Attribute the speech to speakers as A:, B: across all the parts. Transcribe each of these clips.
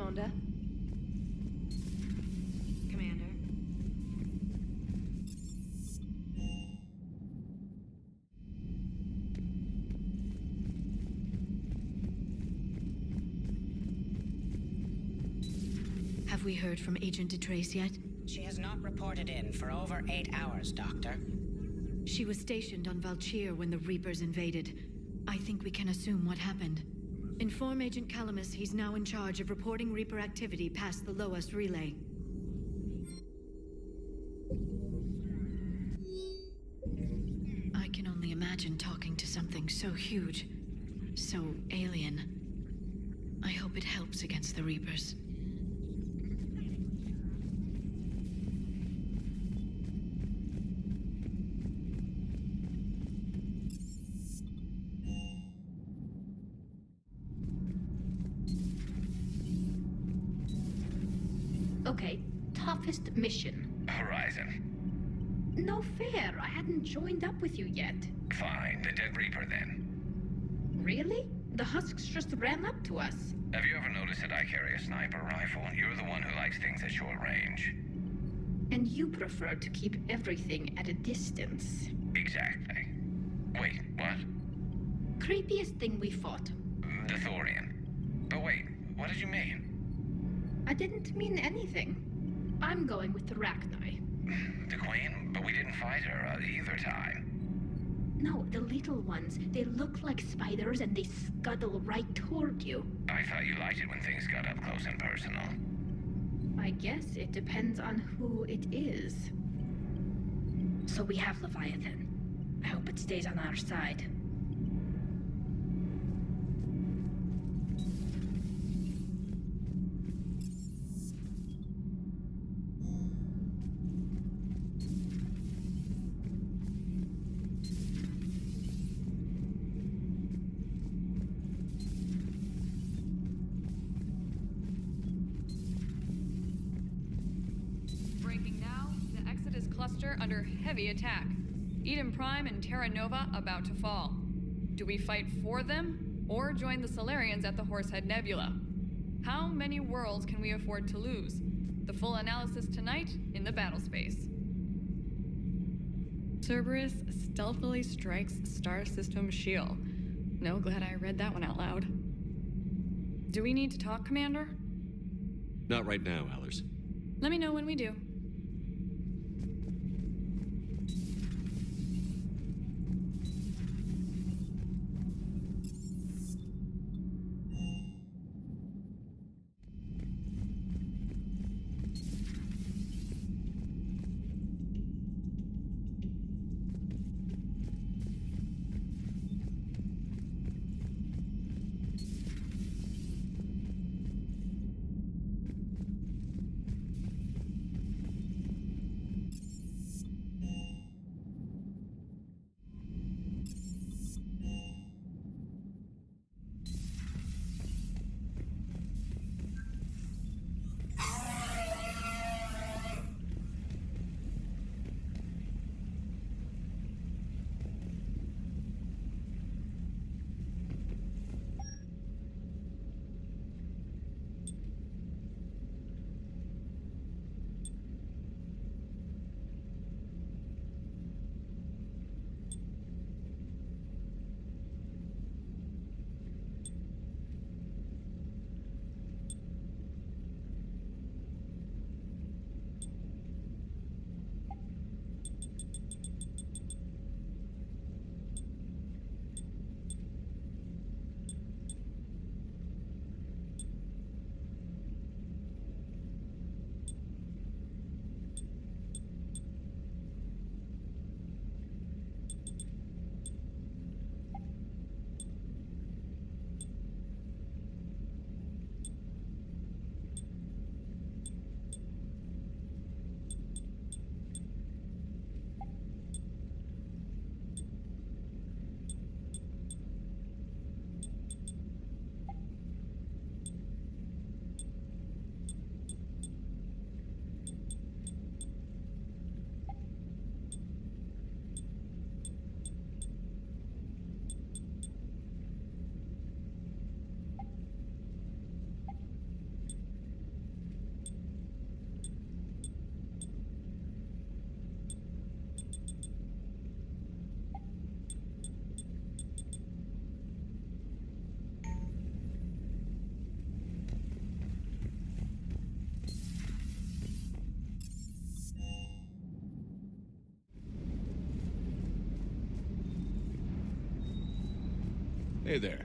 A: Commander. Commander.
B: Have we heard from Agent DeTrace yet?
C: She has not reported in for over 8 hours, Doctor.
B: She was stationed on Valchir when the Reapers invaded. I think we can assume what happened. Inform Agent Calamus he's now in charge of reporting Reaper activity past the Loas relay. I can only imagine talking to something so huge, so alien. I hope it helps against the Reapers.
D: Okay, toughest mission.
E: Horizon.
D: No fair, I hadn't joined up with you yet.
E: Fine, the Dead Reaper then.
D: Really? The Husks just ran up to us.
E: Have you ever noticed that I carry a sniper rifle? You're the one who likes things at short range.
D: And you prefer to keep everything at a distance.
E: Exactly. Wait, what?
D: Creepiest thing we fought.
E: The Thorian. But wait, what did you mean?
D: I didn't mean anything. I'm going with the Rachni.
E: The Queen? But we didn't fight her either time.
D: No, the little ones. They look like spiders and they scuttle right toward you.
E: I thought you liked it when things got up close and personal.
D: I guess it depends on who it is. So we have Leviathan. I hope it stays on our side.
F: Breaking now, the Exodus cluster under heavy attack. Eden Prime and Terra Nova about to fall. Do we fight for them, or join the Solarians at the Horsehead Nebula? How many worlds can we afford to lose? The full analysis tonight in the battle space. Cerberus stealthily strikes Star System shield. No, glad I read that one out loud. Do we need to talk, Commander?
G: Not right now, Allers.
F: Let me know when we do.
A: Hey there.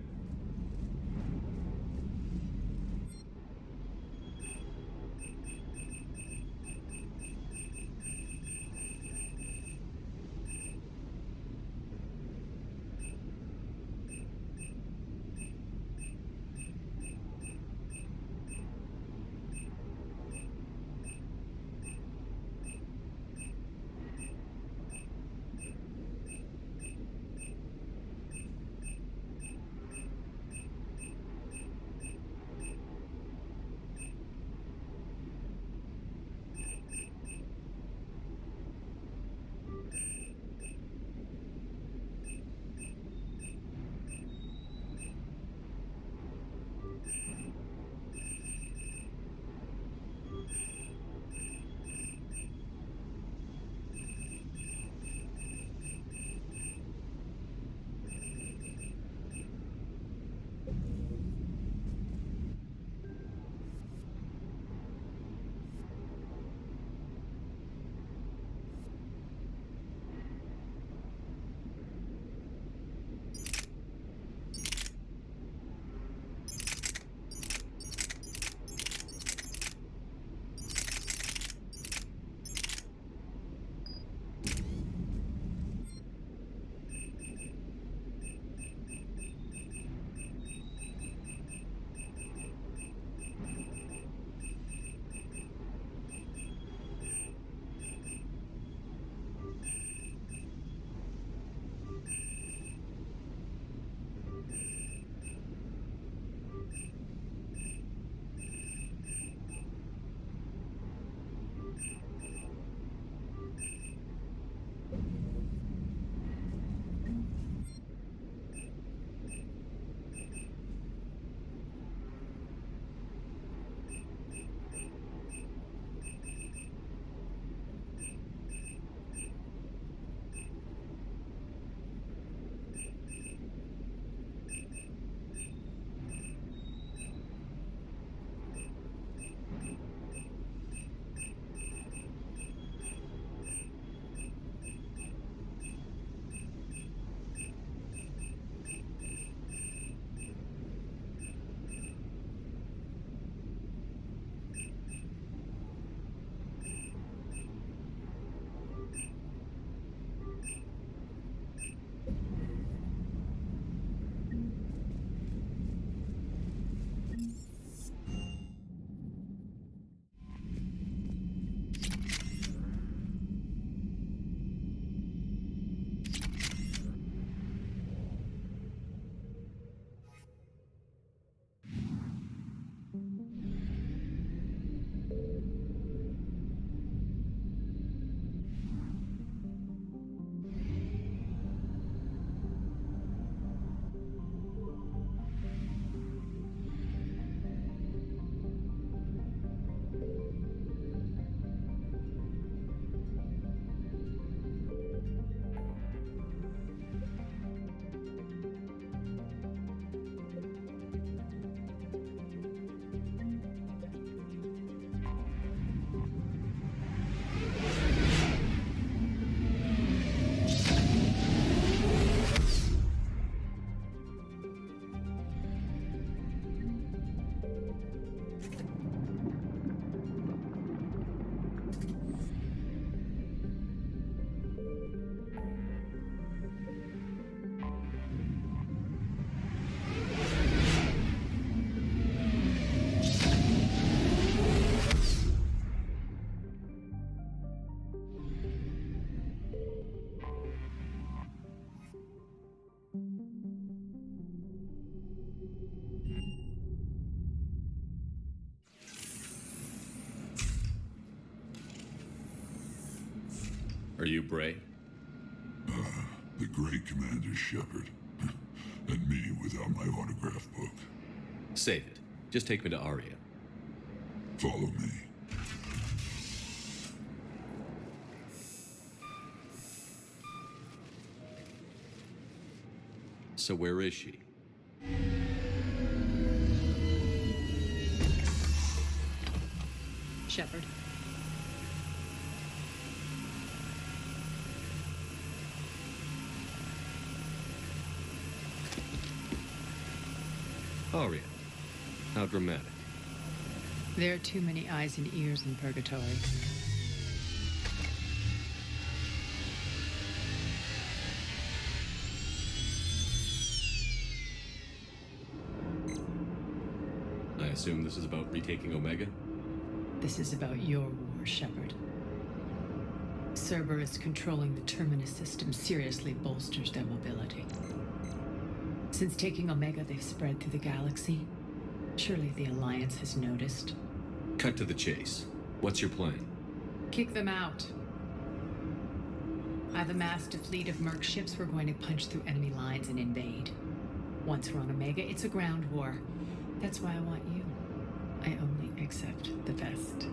G: Are you Bray?
H: The great Commander Shepard. And me without my autograph book.
G: Save it. Just take me to Aria.
H: Follow me.
G: So where is she?
B: Shepard.
G: Aria, how dramatic.
A: There are too many eyes and ears in purgatory.
G: I assume this is about retaking Omega?
A: This is about your war, Shepard. Cerberus controlling the Terminus system seriously bolsters their mobility. Since taking Omega, they've spread through the galaxy. Surely the Alliance has noticed.
G: Cut to the chase. What's your plan?
A: Kick them out. I've amassed a fleet of merc ships. We're going to punch through enemy lines and invade. Once we're on Omega, it's a ground war. That's why I want you. I only accept the best.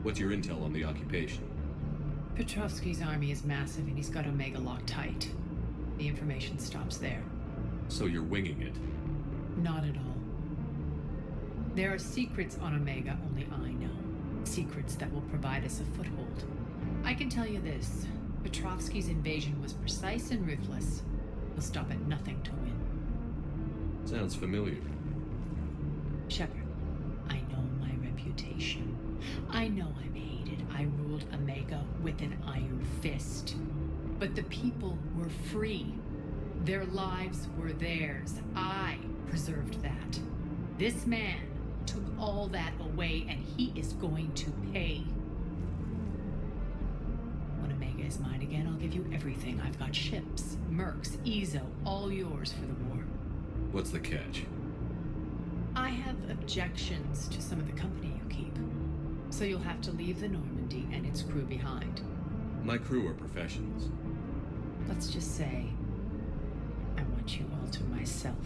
G: What's your intel on the occupation?
A: Petrovsky's army is massive and he's got Omega locked tight. The information stops there.
G: So you're winging it?
A: Not at all. There are secrets on Omega only I know. Secrets that will provide us a foothold. I can tell you this. Petrovsky's invasion was precise and ruthless. He'll stop at nothing to win.
G: Sounds familiar.
A: Shepard, I know my reputation. I know I'm hated. I ruled Omega with an iron fist. But the people were free. Their lives were theirs. I preserved that. This man took all that away, and he is going to pay. When Omega is mine again, I'll give you everything. I've got ships, mercs, Ezo, all yours for the war.
G: What's the catch?
A: I have objections to some of the company you keep. So you'll have to leave the Normandy and its crew behind.
G: My crew are professionals.
A: Let's just say, I want you all to myself.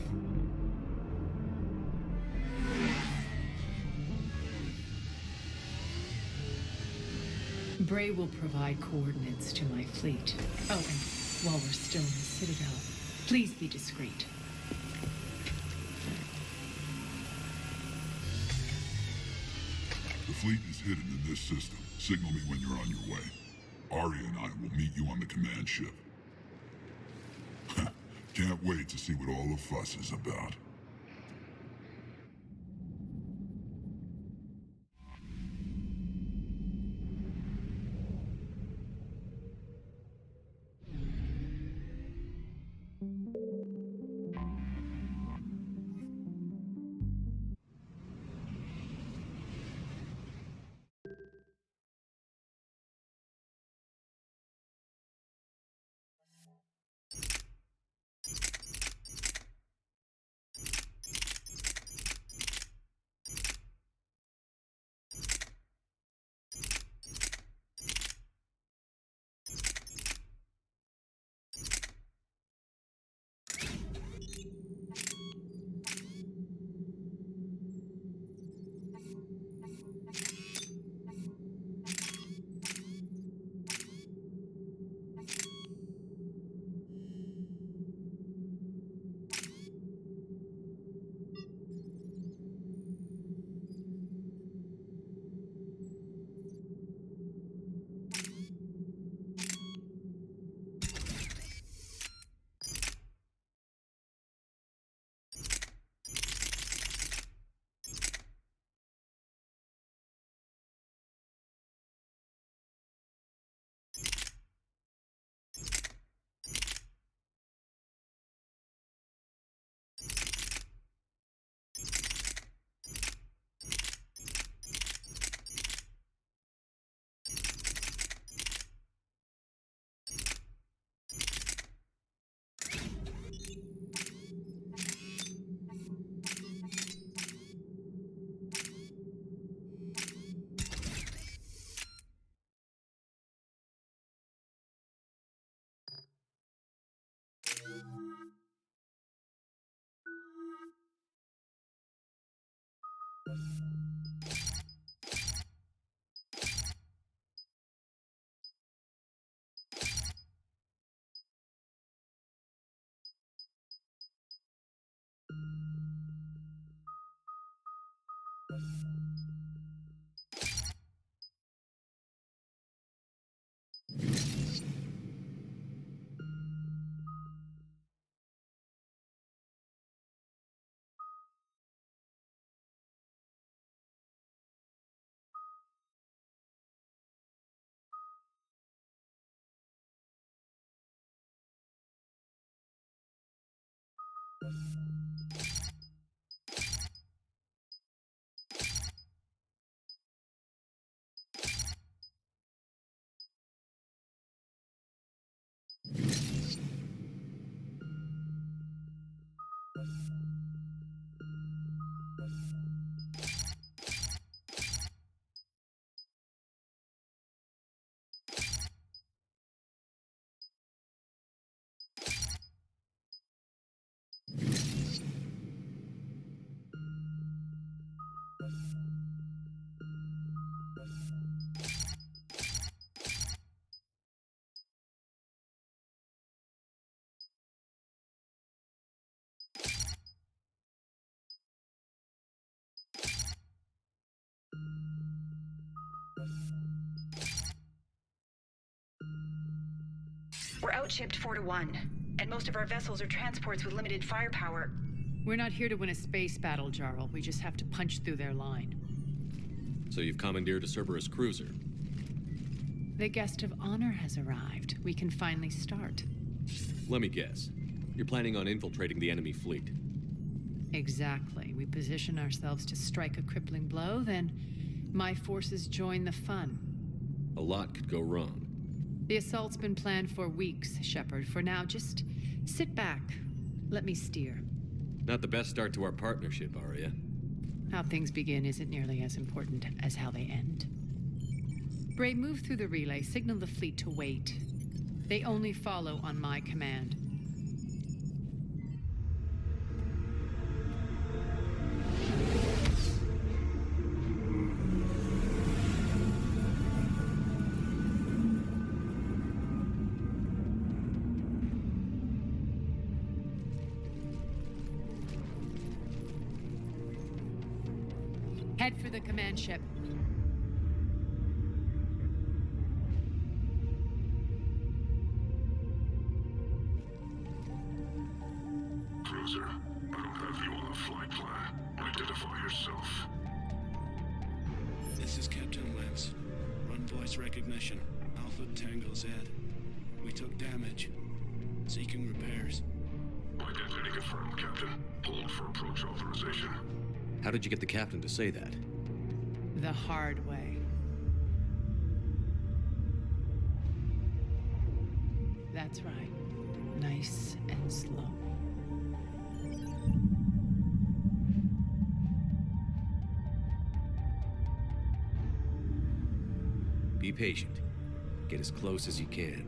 A: Bray will provide coordinates to my fleet. Oh, and while we're still in the Citadel, please be discreet.
H: The fleet is hidden in this system. Signal me when you're on your way. Arya and I will meet you on the command ship. Can't wait to see what all the fuss is about.
I: We're outshipped 4-1, and most of our vessels are transports with limited firepower.
A: We're not here to win a space battle, Jarl. We just have to punch through their line.
G: So you've commandeered a Cerberus cruiser.
A: The guest of honor has arrived. We can finally start.
G: Let me guess. You're planning on infiltrating the enemy fleet.
A: Exactly. We position ourselves to strike a crippling blow, then my forces join the fun.
G: A lot could go wrong.
A: The assault's been planned for weeks, Shepard. For now, just sit back. Let me steer.
G: Not the best start to our partnership, Arya.
A: How things begin isn't nearly as important as how they end. Bray, move through the relay. Signal the fleet to wait. They only follow on my command. Head for the command ship.
H: Cruiser, I don't have you on the flight plan. Identify yourself.
J: This is Captain Lance. Run voice recognition. Alpha Tango Z. We took damage. Seeking repairs.
H: Identity confirmed, Captain. Hold for approach authorization.
G: How did you get the captain to say that?
A: The hard way. That's right. Nice and slow.
G: Be patient. Get as close as you can.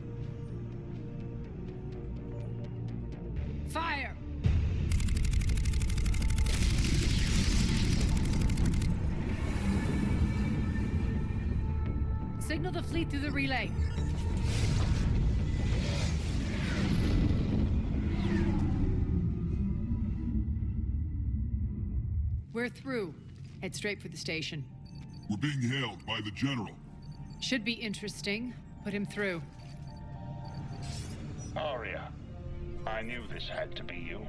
A: Fire! Signal the fleet through the relay. We're through. Head straight for the station.
H: We're being hailed by the General.
A: Should be interesting. Put him through.
K: Arya, I knew this had to be you.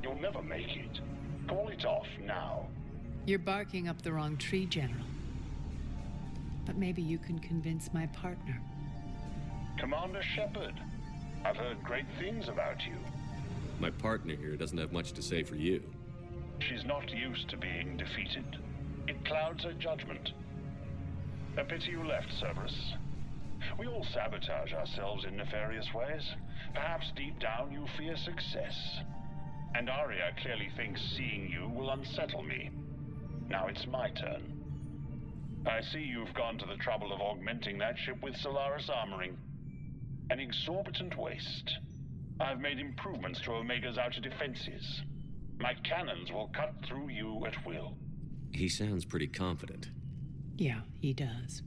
K: You'll never make it. Call it off now.
A: You're barking up the wrong tree, General. But maybe you can convince my partner.
K: Commander Shepard, I've heard great things about you.
G: My partner here doesn't have much to say for you.
K: She's not used to being defeated. It clouds her judgment. A pity you left, Cerberus. We all sabotage ourselves in nefarious ways. Perhaps deep down you fear success. And Arya clearly thinks seeing you will unsettle me. Now it's my turn. I see you've gone to the trouble of augmenting that ship with Solaris armoring. An exorbitant waste. I've made improvements to Omega's outer defenses. My cannons will cut through you at will.
G: He sounds pretty confident.
A: Yeah, he does.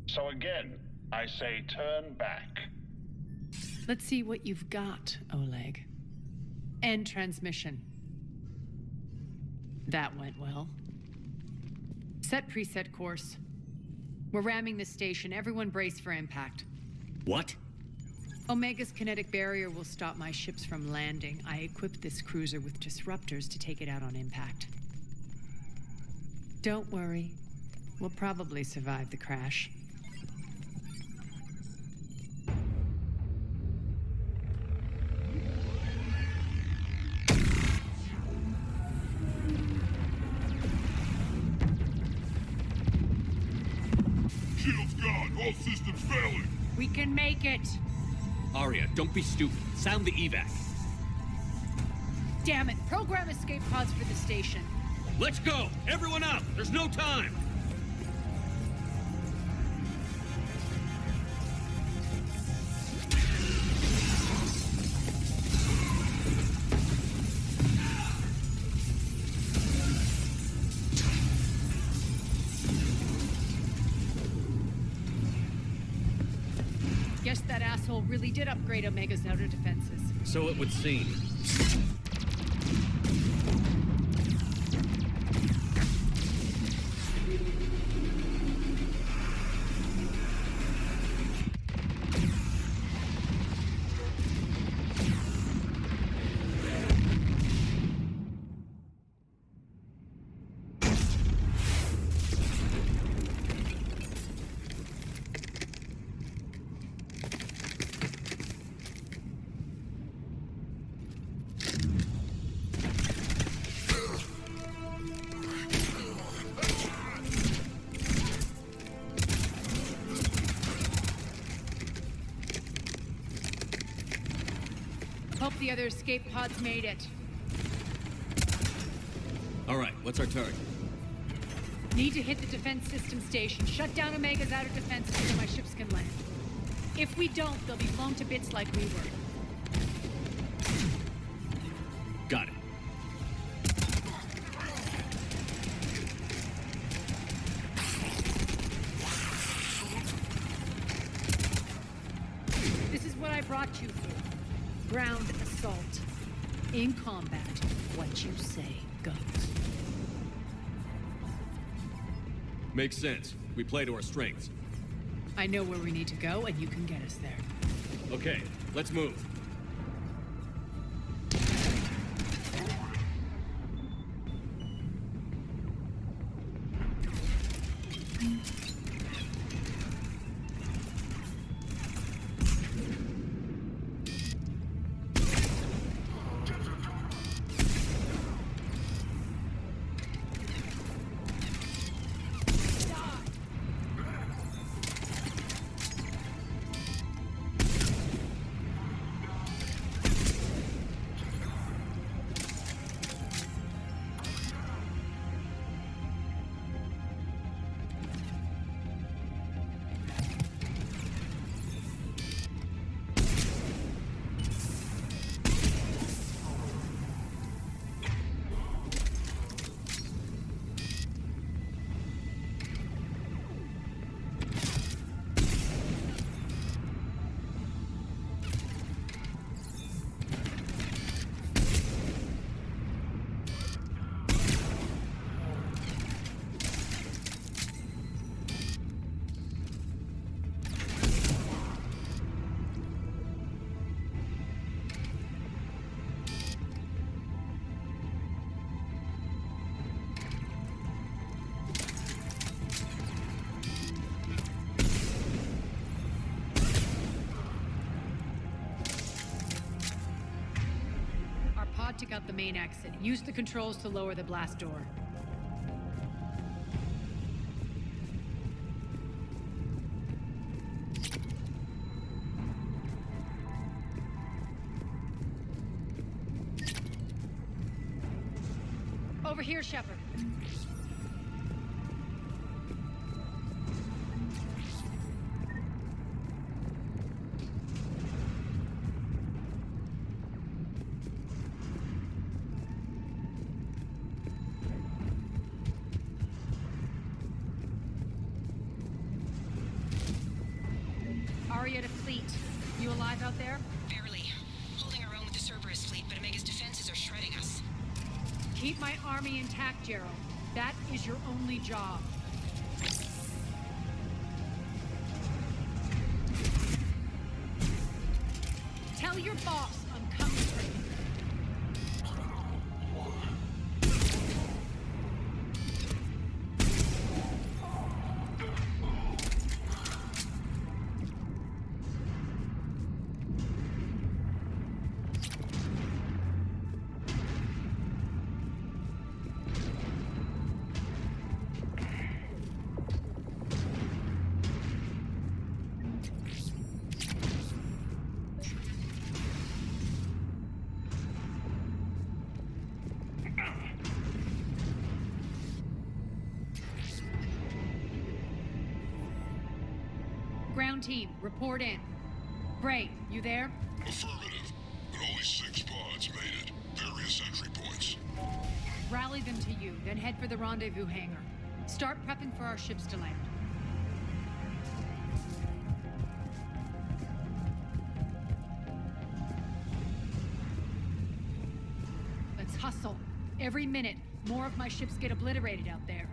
K: So again, I say turn back.
A: Let's see what you've got, Oleg. End transmission. That went well. Set preset course. We're ramming the station. Everyone brace for impact.
G: What?
A: Omega's kinetic barrier will stop my ships from landing. I equipped this cruiser with disruptors to take it out on impact. Don't worry. We'll probably survive the crash.
H: shield's gone. All systems failing.
A: We can make it.
G: Arya, don't be stupid. Sound the evac.
A: Damn it. Program escape pods for the station.
G: Let's go! Everyone out! There's no time!
A: Guess that asshole really did upgrade Omega's outer defenses.
G: So it would seem.
A: Hope the other escape pods made it.
G: All right, what's our target?
A: Need to hit the defense system station, shut down Omega's outer defenses so my ships can land. If we don't, they'll be blown to bits like we were.
G: Got it.
A: This is what I brought you for. Ground assault. In combat, what you say goes.
G: Makes sense. We play to our strengths.
A: I know where we need to go, and you can get us there.
G: Okay, let's move.
A: Took out the main exit. Use the controls to lower the blast door. Over here, Shepard. Arya to fleet. You alive out there?
I: Barely. Holding our own with the Cerberus fleet, but Omega's defenses are shredding us.
A: Keep my army intact, Gerald. That is your only job. Tell your boss I'm coming for you. Ground team, report in. Bray, you there?
H: Affirmative, but only 6 pods made it. Various entry points.
A: Rally them to you, then head for the rendezvous hangar. Start prepping for our ships to land. Let's hustle. Every minute, more of my ships get obliterated out there.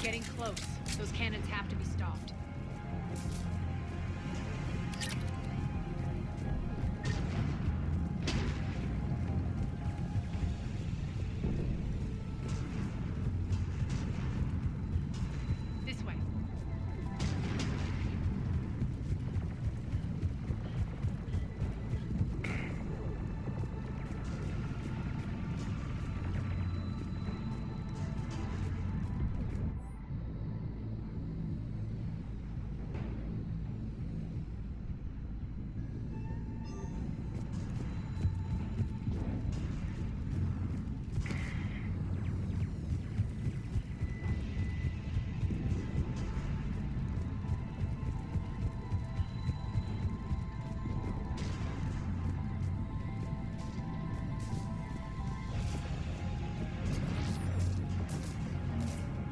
A: Getting close. Those cannons have to be stopped. This way.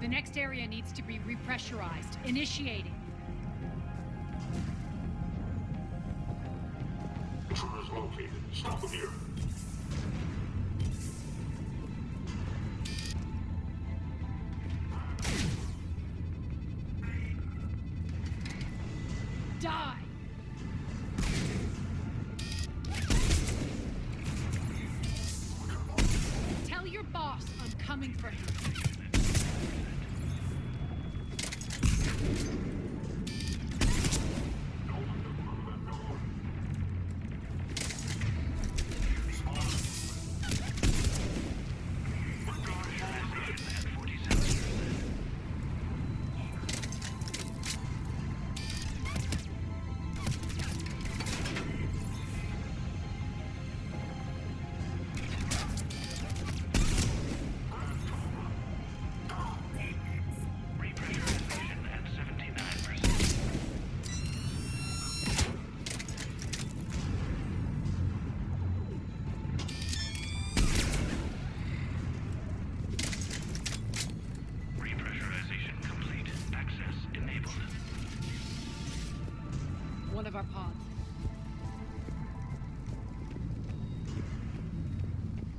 A: The next area needs to be repressurized. Initiating.
H: Intruders located. Stop them here.
A: Die! Tell your boss I'm coming for him. One of our pods.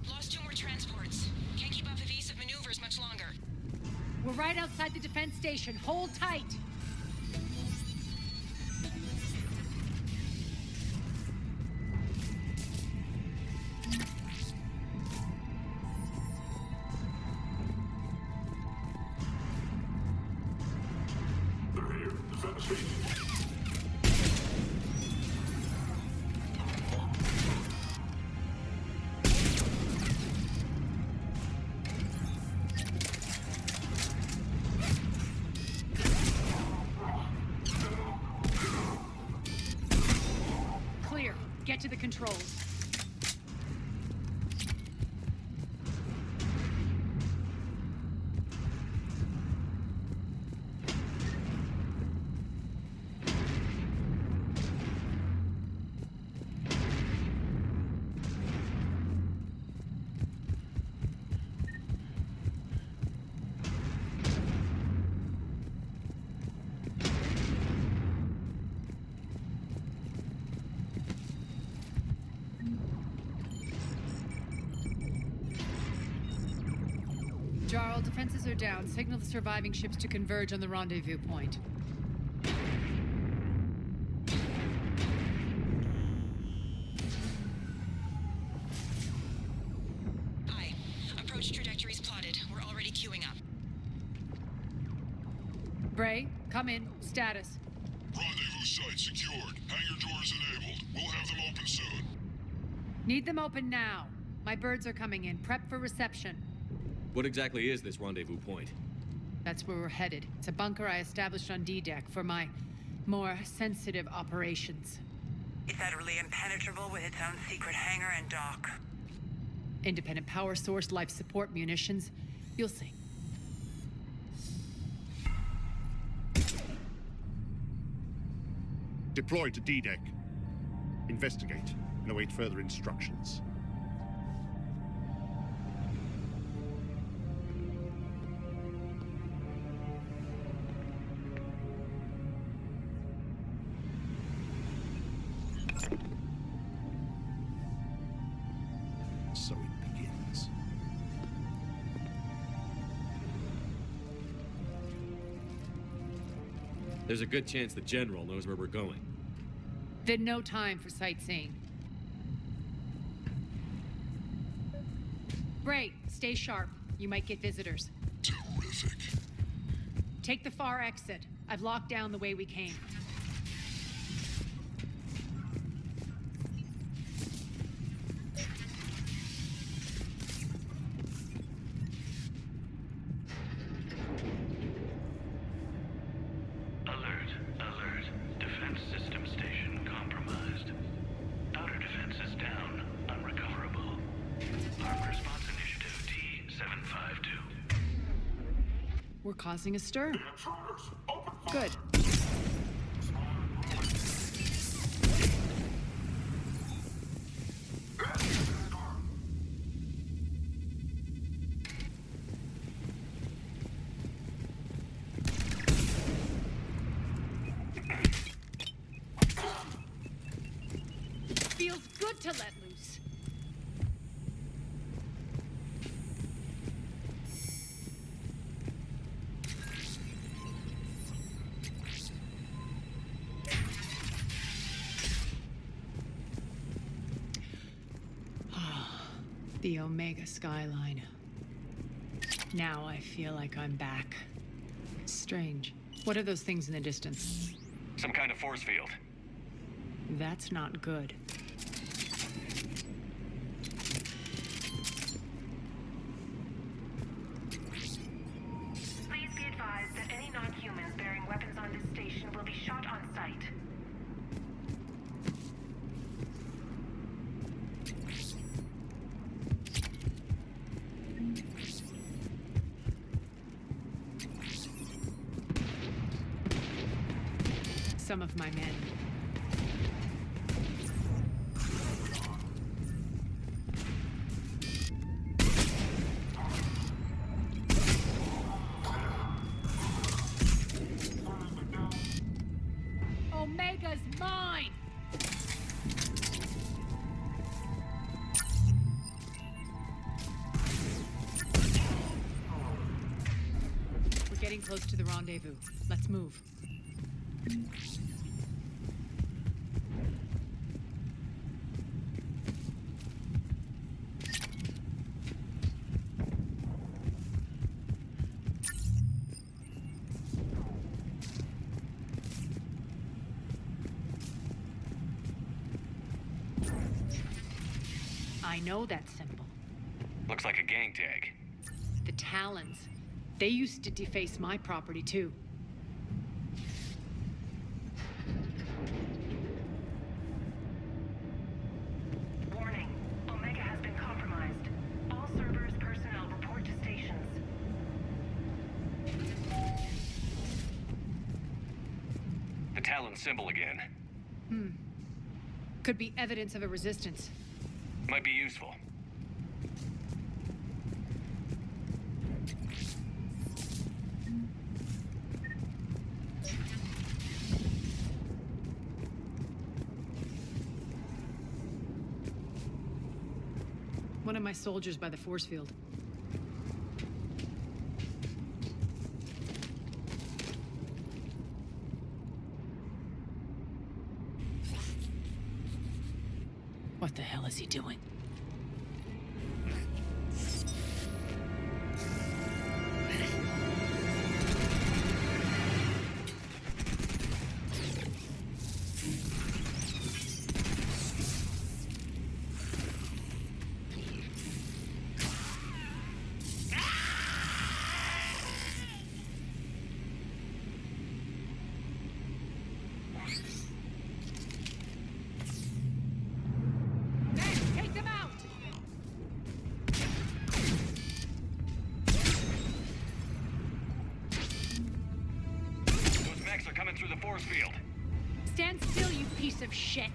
I: Lost 2 more transports. Can't keep up evasive maneuvers much longer.
A: We're right outside the defense station. Hold tight.
H: They're here. Defend the station.
A: Clear. Get to the controls. Jarl, defenses are down. Signal the surviving ships to converge on the rendezvous point. Bray, come in. Status.
H: Rendezvous site secured. Hangar doors enabled. We'll have them open soon.
A: Need them open now. My birds are coming in. Prep for reception.
G: What exactly is this rendezvous point?
A: That's where we're headed. It's a bunker I established on D-Deck for my more sensitive operations.
L: It's utterly impenetrable with its own secret hangar and dock.
A: Independent power source, life support, munitions. You'll see.
M: Deploy to D-Deck. Investigate and await further instructions. So it begins.
G: There's a good chance the General knows where we're going.
A: Then no time for sightseeing. Bray, stay sharp. You might get visitors.
H: Terrific.
A: Take the far exit. I've locked down the way we came.
N: Alert, alert. Defense system station compromised. Outer defenses down, unrecoverable. Armed response initiative T-752.
A: We're causing a stir. Good. Feels good to let loose. The Omega skyline. Now I feel like I'm back. Strange. What are those things in the distance?
E: Some kind of force field.
A: That's not good.
I: Please be advised that any non-humans bearing weapons on this station will be shot on sight.
A: Some of my men. Omega's mine! We're getting close to the rendezvous. Let's move. I know that symbol.
E: Looks like a gang tag.
A: The Talons. They used to deface my property, too.
I: Warning. Omega has been compromised. All servers, personnel, report to stations.
E: The Talon symbol again.
A: Could be evidence of a resistance.
E: Might be useful.
A: One of my soldiers by the force field. What the hell is he doing?
F: Take them out!
E: Those mechs are coming through the force field.
A: Stand still, you piece of shit!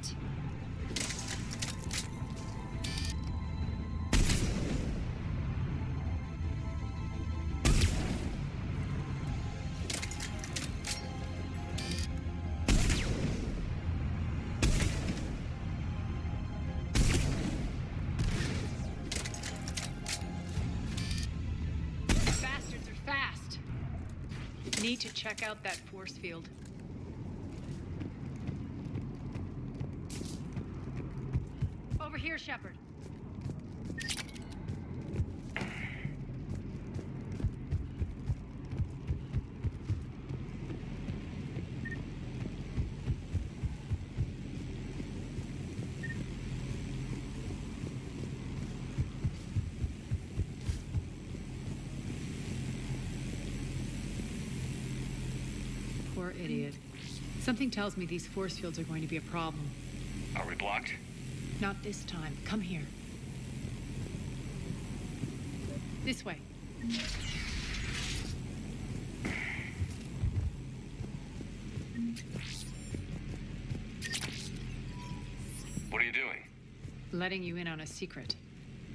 A: Bastards are fast. Need to check out that force field. Over here, Shepard. Poor idiot. Something tells me these force fields are going to be a problem.
E: Are we blocked?
A: Not this time. Come here. This way.
E: What are you doing?
A: Letting you in on a secret.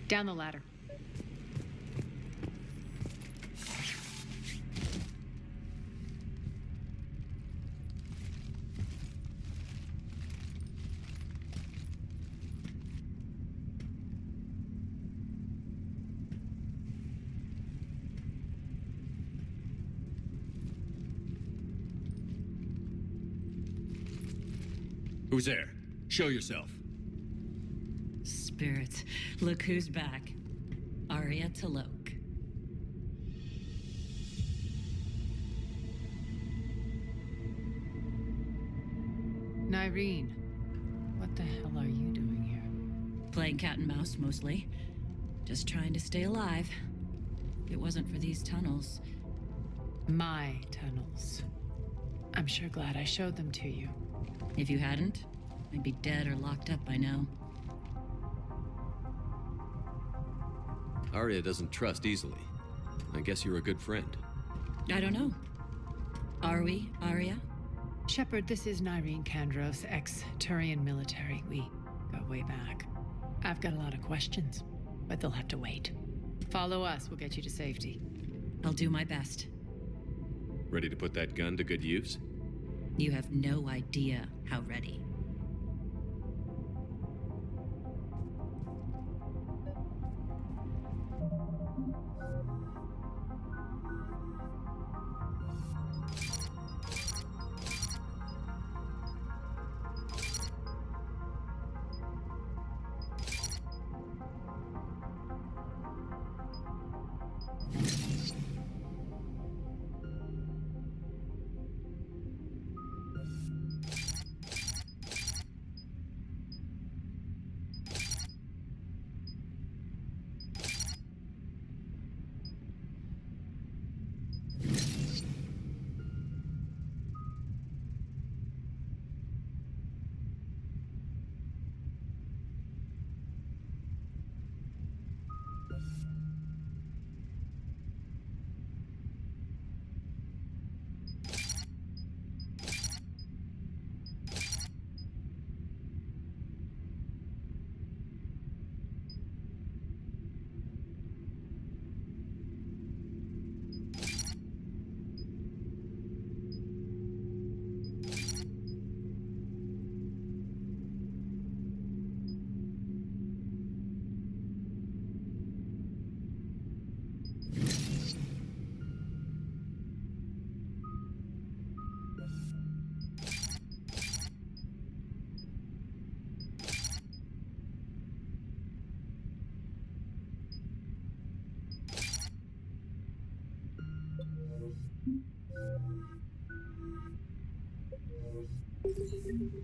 A: Down the ladder.
G: Who's there? Show yourself.
O: Spirits, look who's back. Arya Talok.
A: Nyreen, what the hell are you doing here?
O: Playing cat and mouse, mostly. Just trying to stay alive. If it wasn't for these tunnels.
A: My tunnels. I'm sure glad I showed them to you.
O: If you hadn't, I'd be dead or locked up by now.
G: Arya doesn't trust easily. I guess you're a good friend.
O: I don't know. Are we, Arya?
A: Shepard, this is Nyreen Kandros, ex-Turian military. We go way back. I've got a lot of questions, but they'll have to wait. Follow us, we'll get you to safety.
O: I'll do my best.
G: Ready to put that gun to good use?
O: You have no idea how ready.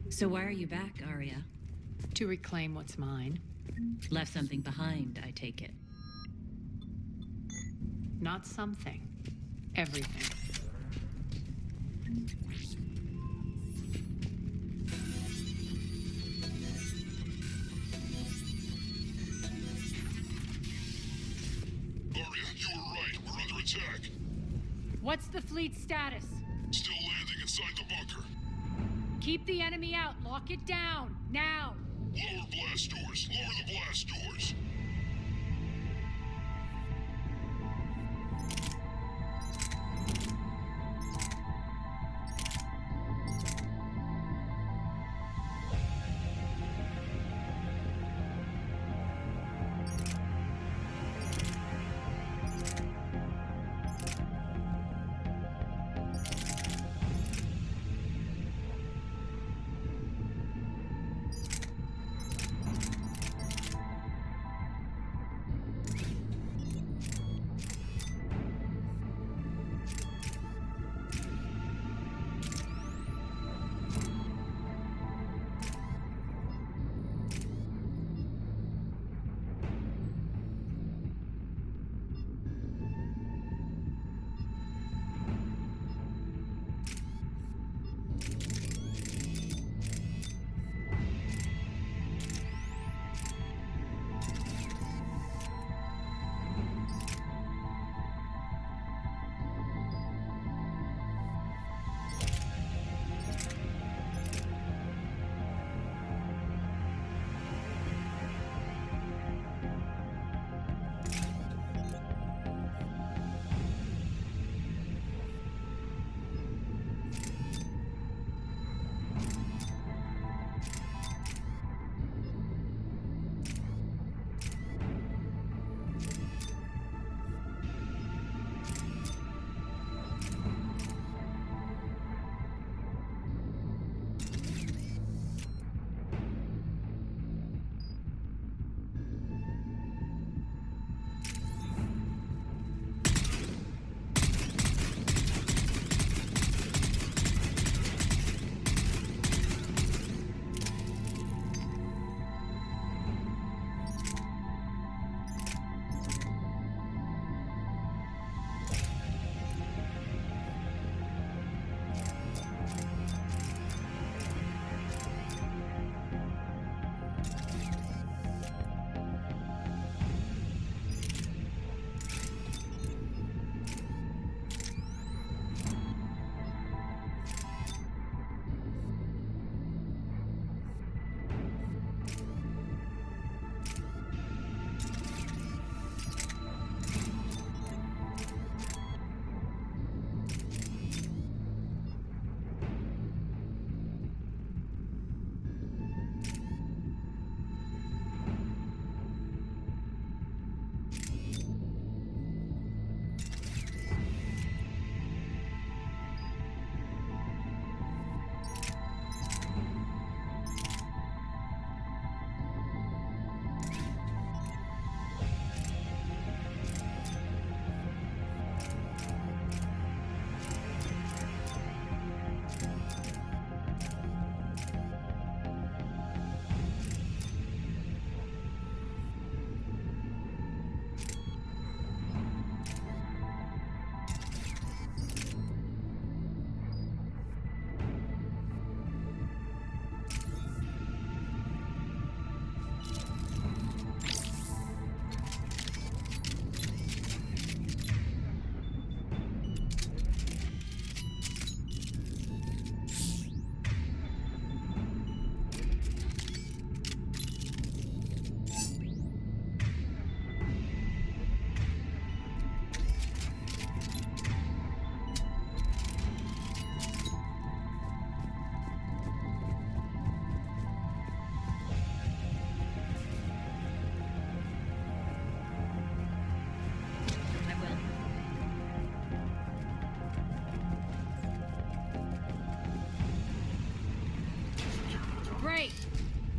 O: So why are you back, Arya?
A: To reclaim what's mine.
O: Left something behind, I take it.
A: Not something. Everything. What's the fleet's status?
H: Still landing inside the bunker.
A: Keep the enemy out. Lock it down. Now.
H: Lower blast doors. Lower the blast doors.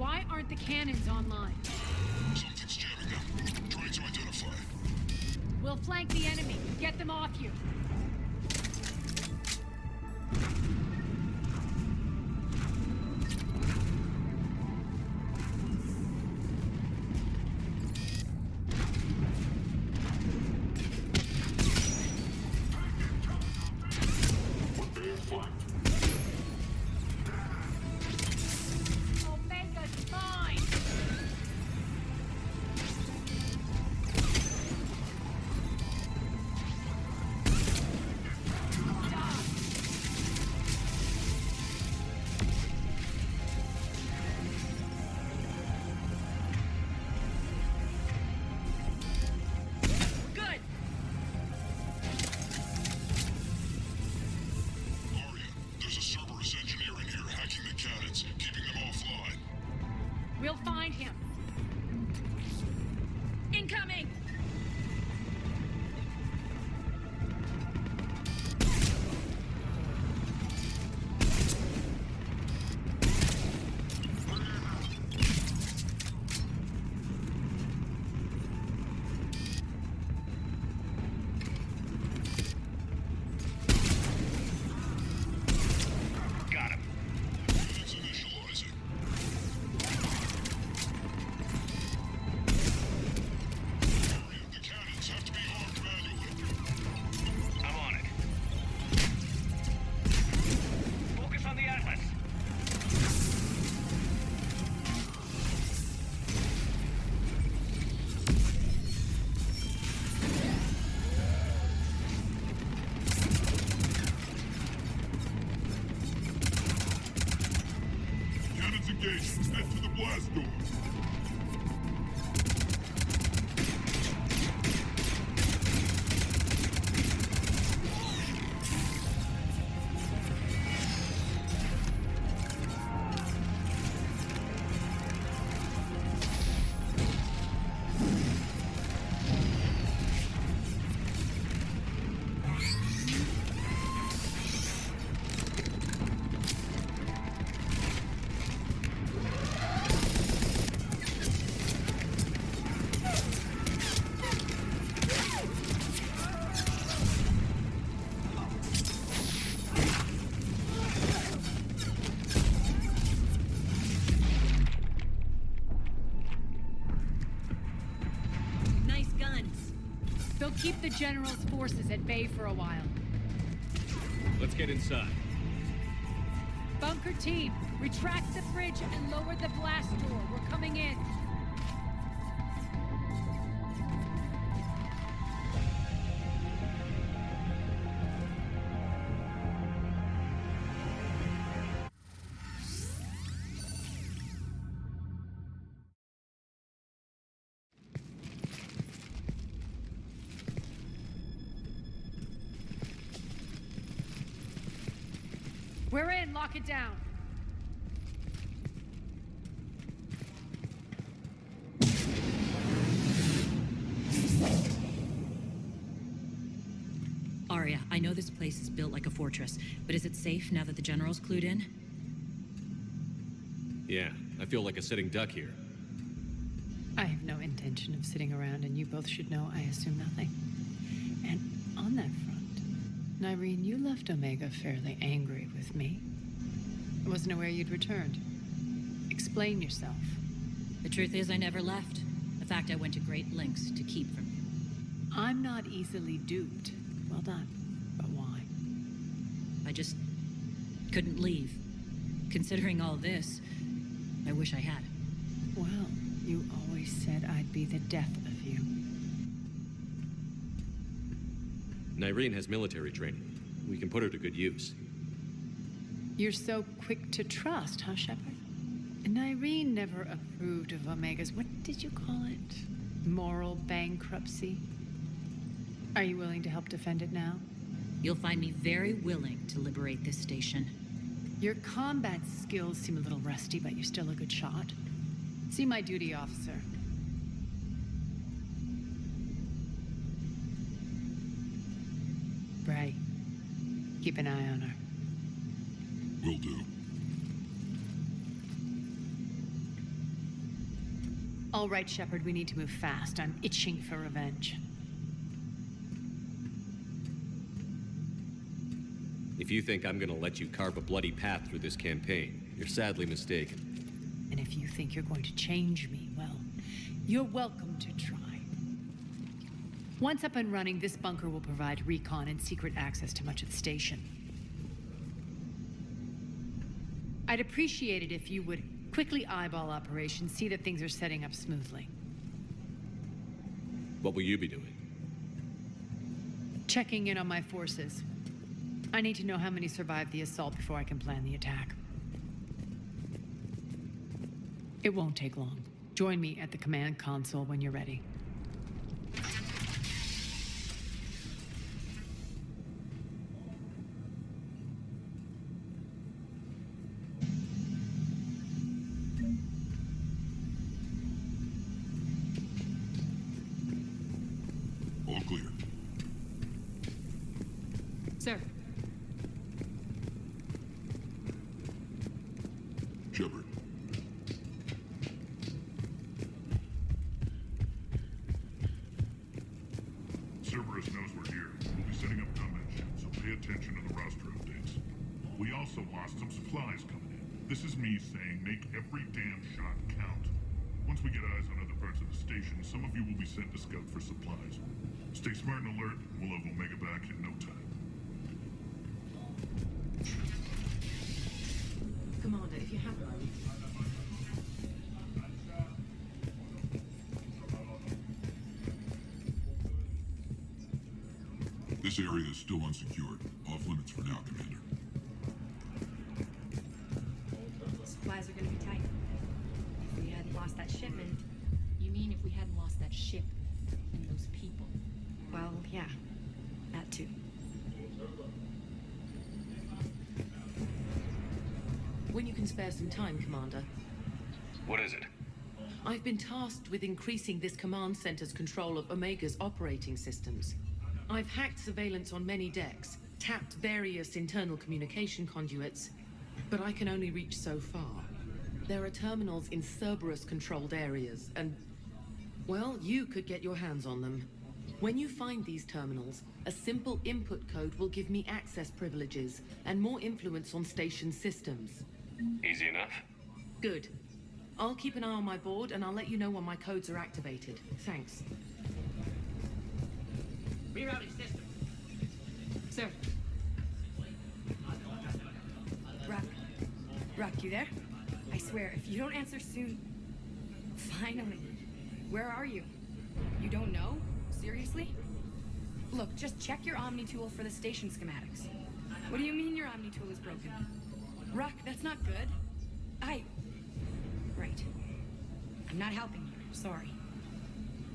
A: Why aren't the cannons online?
H: Something's jamming them. Trying to identify.
A: We'll flank the enemy. Get them off you. They'll keep the General's forces at bay for a while.
G: Let's get inside.
A: Bunker team, retract the bridge and lower the blast door. We're coming in. We're in. Lock it down.
O: Arya, I know this place is built like a fortress, but is it safe now that the General's clued in?
G: Yeah, I feel like a sitting duck here.
A: I have no intention of sitting around, and you both should know I assume nothing. And on that front, Nyreen, you left Omega fairly angry with me. I wasn't aware you'd returned. Explain yourself.
O: The truth is, I never left. In fact, I went to great lengths to keep from you.
A: I'm not easily duped. Well done. But why?
O: I just couldn't leave. Considering all this, I wish I had.
A: Well, you always said I'd be the death of you.
G: Nyreen has military training. We can put her to good use.
A: You're so quick to trust, huh, Shepard? Nyreen never approved of Omega's, what did you call it? Moral bankruptcy? Are you willing to help defend it now?
O: You'll find me very willing to liberate this station.
A: Your combat skills seem a little rusty, but you're still a good shot. See my duty officer. Bray, keep an eye on her.
H: Will do.
A: All right, Shepard, we need to move fast. I'm itching for revenge.
G: If you think I'm gonna let you carve a bloody path through this campaign, you're sadly mistaken.
A: And if you think you're going to change me, well, you're welcome to try. Once up and running, this bunker will provide recon and secret access to much of the station. I'd appreciate it if you would quickly eyeball operations, see that things are setting up smoothly.
G: What will you be doing?
A: Checking in on my forces. I need to know how many survived the assault before I can plan the attack. It won't take long. Join me at the command console when you're ready.
H: All clear.
A: Sir.
H: Shepard. Cerberus knows we're here. We'll be setting up combat ships, so pay attention to the roster updates. We also lost some supplies coming in. This is me saying make every damn shot count. Once we get eyes on other parts of the station, some of you will be sent to scout for supplies. Stay smart and alert, and we'll have Omega back in no time.
P: Commander, if you have a moment.
H: This area is still unsecured. Off limits for now, Commander.
Q: Supplies are gonna be tight. If we hadn't lost that shipment.
R: You mean if we hadn't lost that ship and those people?
Q: Well, yeah. That too.
P: When you can spare some time, Commander.
E: What is it?
P: I've been tasked with increasing this command center's control of Omega's operating systems. I've hacked surveillance on many decks, tapped various internal communication conduits, but I can only reach so far. There are terminals in Cerberus-controlled areas, and, well, you could get your hands on them. When you find these terminals, a simple input code will give me access privileges and more influence on station systems.
E: Easy enough.
P: Good. I'll keep an eye on my board, and I'll let you know when my codes are activated. Thanks.
S: Rerouting system.
Q: Sir. Rock, you there? I swear, if you don't answer soon... Finally. Where are you? You don't know? Seriously? Look, just check your Omni tool for the station schematics. What do you mean your Omni tool is broken? Rock, that's not good. Right. I'm not helping you. Sorry.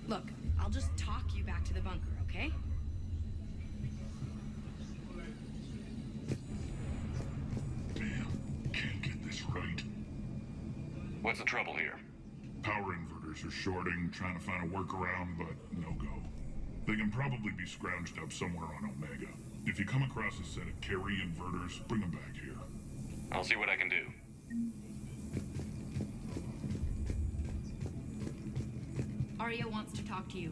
Q: Look, I'll just talk you back to the bunker, okay?
H: Can't get this right.
E: What's the trouble here?
H: Power inverters are shorting, trying to find a workaround, but no go. They can probably be scrounged up somewhere on Omega. If you come across a set of carry inverters, bring them back here.
E: I'll see what I can do.
Q: Arya wants to talk to you.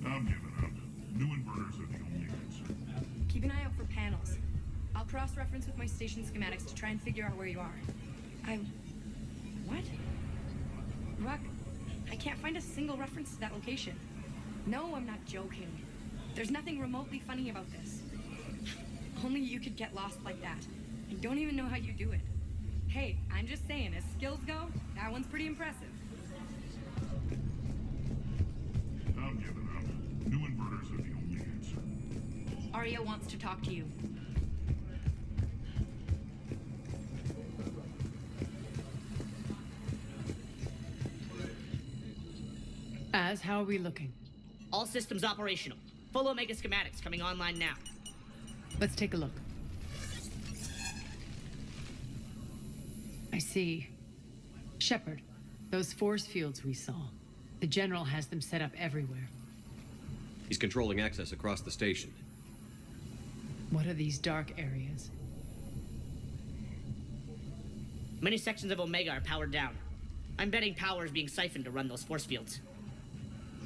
H: I'm giving up. New inverters are the only answer.
Q: Keep an eye out for panels. I'll cross-reference with my station schematics to try and figure out where you are. What? Rock, I can't find a single reference to that location. No, I'm not joking. There's nothing remotely funny about this. Only you could get lost like that. I don't even know how you do it. Hey, I'm just saying, as skills go, that one's pretty impressive.
H: I'm giving up. New inverters are the only answer.
Q: Arya wants to talk to you.
A: How are we looking?
S: All systems operational. Full Omega schematics coming online now.
A: Let's take a look. I see. Shepard, those force fields we saw. The General has them set up everywhere.
G: He's controlling access across the station.
A: What are these dark areas?
S: Many sections of Omega are powered down. I'm betting power is being siphoned to run those force fields.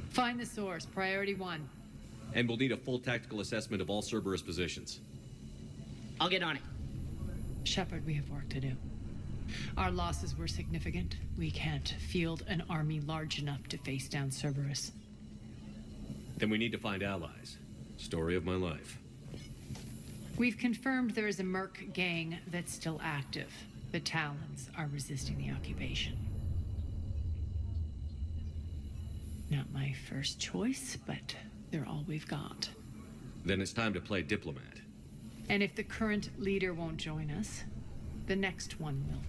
A: Find the source, priority 1.
G: And we'll need a full tactical assessment of all Cerberus positions.
S: I'll get on it.
A: Shepard, we have work to do. Our losses were significant. We can't field an army large enough to face down Cerberus.
G: Then we need to find allies. Story of my life.
A: We've confirmed there is a Merc gang that's still active. The Talons are resisting the occupation. Not my first choice, but they're all we've got.
G: Then it's time to play diplomat.
A: And if the current leader won't join us, the next one will.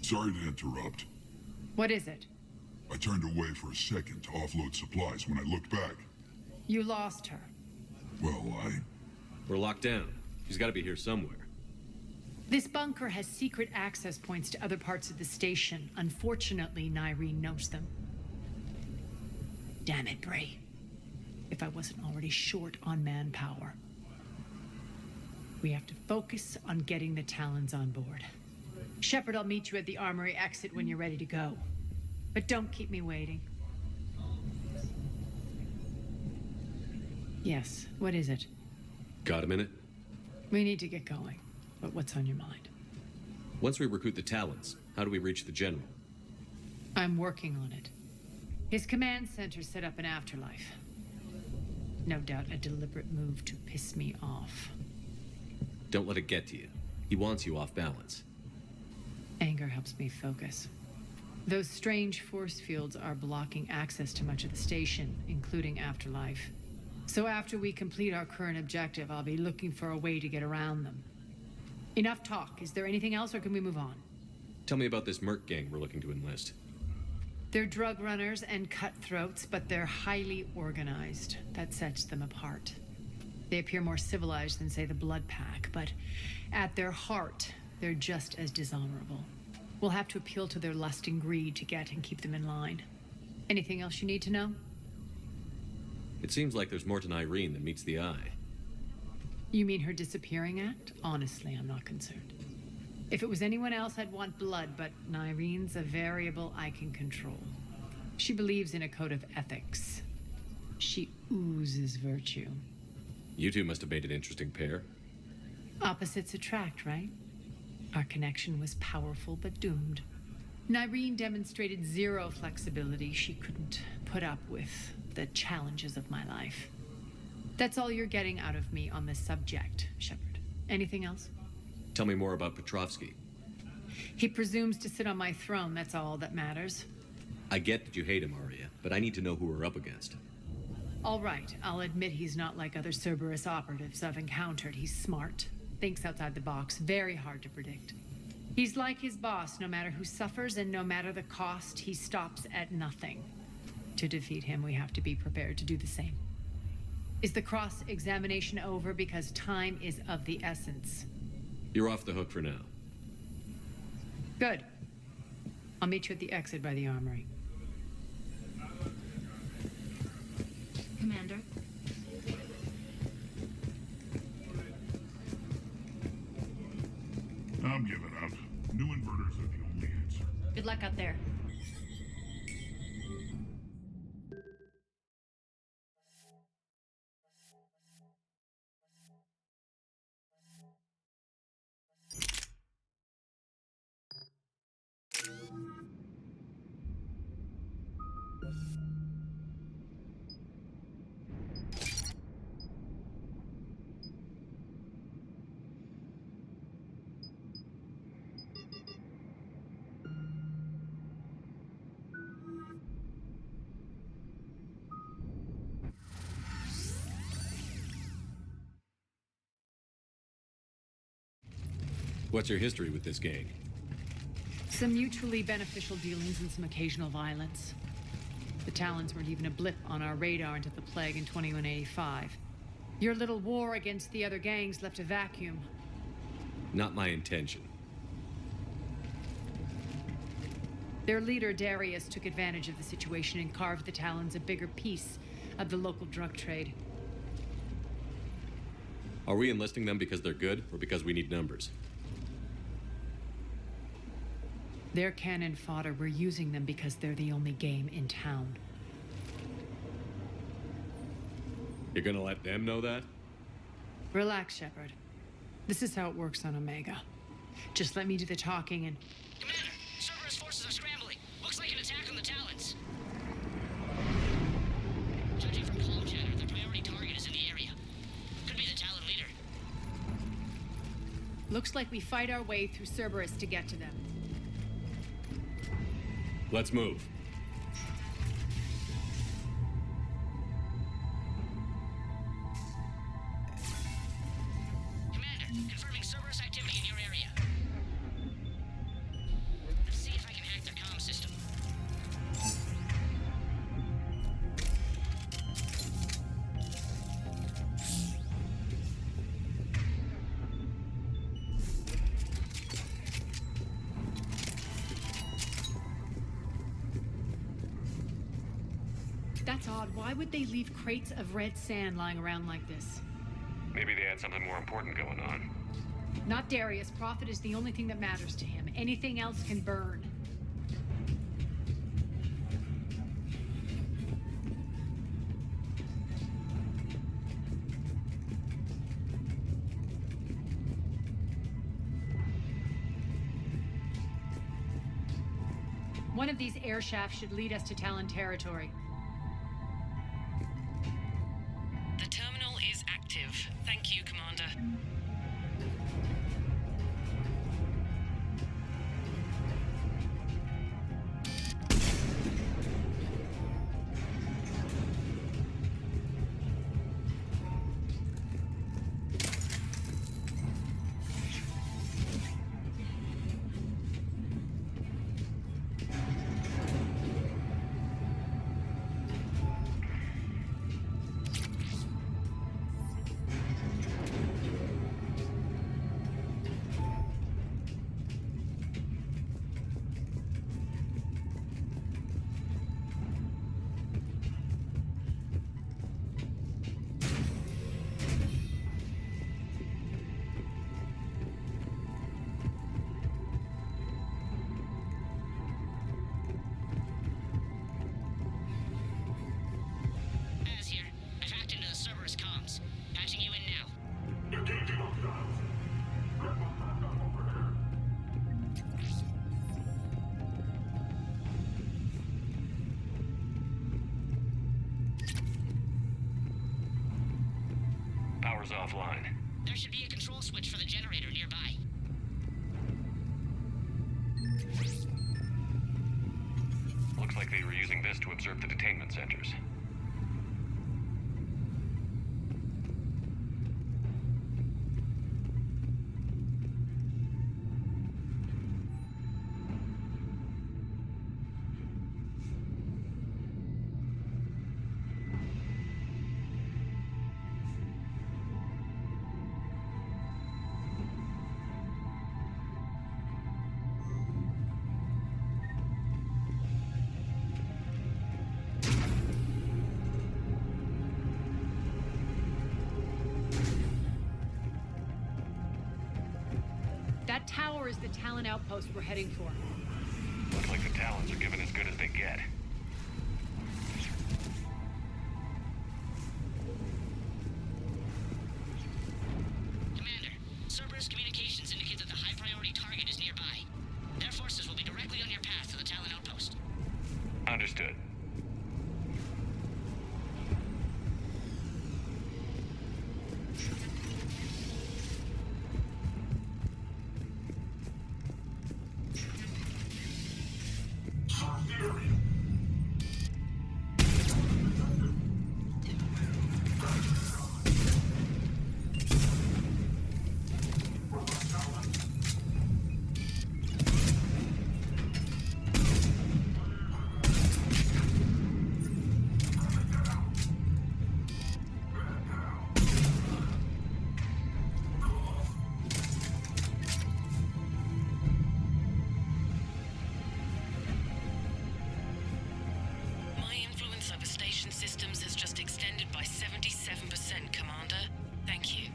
H: Sorry to interrupt.
A: What is it?
H: I turned away for a second to offload supplies. When I looked back...
A: You lost her.
H: Well,
G: We're locked down. She's got to be here somewhere.
A: This bunker has secret access points to other parts of the station. Unfortunately, Nyreen knows them. Damn it, Bray. If I wasn't already short on manpower. We have to focus on getting the Talons on board. Shepard, I'll meet you at the armory exit when you're ready to go. But don't keep me waiting. Yes, what is it?
G: Got a minute?
A: We need to get going. But what's on your mind?
G: Once we recruit the Talons, how do we reach the General?
A: I'm working on it. His command center set up an afterlife. No doubt a deliberate move to piss me off.
G: Don't let it get to you. He wants you off balance.
A: Anger helps me focus. Those strange force fields are blocking access to much of the station, including afterlife. So after we complete our current objective, I'll be looking for a way to get around them. Enough talk. Is there anything else, or can we move on?
G: Tell me about this Merc gang we're looking to enlist.
A: They're drug runners and cutthroats, but they're highly organized. That sets them apart. They appear more civilized than, say, the Blood Pack, but at their heart, they're just as dishonorable. We'll have to appeal to their lust and greed to get and keep them in line. Anything else you need to know?
G: It seems like there's more to Nyreen than meets the eye.
A: You mean her disappearing act? Honestly, I'm not concerned. If it was anyone else, I'd want blood, but Nyreen's a variable I can control. She believes in a code of ethics. She oozes virtue.
G: You two must have made an interesting pair.
A: Opposites attract, right? Our connection was powerful but doomed. Nyreen demonstrated zero flexibility. She couldn't put up with the challenges of my life. That's all you're getting out of me on this subject, Shepard. Anything else?
G: Tell me more about Petrovsky.
A: He presumes to sit on my throne, that's all that matters.
G: I get that you hate him, Arya, but I need to know who we're up against.
A: All right, I'll admit he's not like other Cerberus operatives I've encountered. He's smart, thinks outside the box, very hard to predict. He's like his boss, no matter who suffers and no matter the cost, he stops at nothing. To defeat him, we have to be prepared to do the same. Is the cross-examination over? Because time is of the essence.
G: You're off the hook for now.
A: Good. I'll meet you at the exit by the armory.
D: Commander?
H: I'm giving up. New inverters are the only answer.
Q: Good luck out there.
G: What's your history with this gang?
A: Some mutually beneficial dealings and some occasional violence. The Talons weren't even a blip on our radar until the plague in 2185. Your little war against the other gangs left a vacuum.
G: Not my intention.
A: Their leader, Darius, took advantage of the situation and carved the Talons a bigger piece of the local drug trade.
G: Are we enlisting them because they're good, or because we need numbers?
A: They're cannon fodder. We're using them because they're the only game in town.
G: You're gonna let them know that?
A: Relax, Shepard. This is how it works on Omega. Just let me do the talking and...
S: Commander, Cerberus forces are scrambling. Looks like an attack on the Talons. Judging from comm chatter, their priority target is in the area. Could be the Talon leader.
A: Looks like we fight our way through Cerberus to get to them.
G: Let's move.
S: Commander, confirming Cerberus activity in your area. Let's see if I can hack their comm system.
A: That's odd. Why would they leave crates of red sand lying around like this?
E: Maybe they had something more important going on.
A: Not Darius. Profit is the only thing that matters to him. Anything else can burn. One of these air shafts should lead us to Talon territory.
T: The terminal is active. Thank you, Commander.
N: power's offline.
C: There should be a control switch for the generator nearby.
N: Looks like they were using this to observe the detainment centers.
A: That tower is the Talon outpost we're heading for.
N: Looks like the Talons are given as good as they get.
C: Commander, Cerberus communications indicate that the high-priority target is nearby. Their forces will be directly on your path to the Talon outpost.
N: Understood.
T: My influence over station systems has just extended by 77%, Commander. Thank you.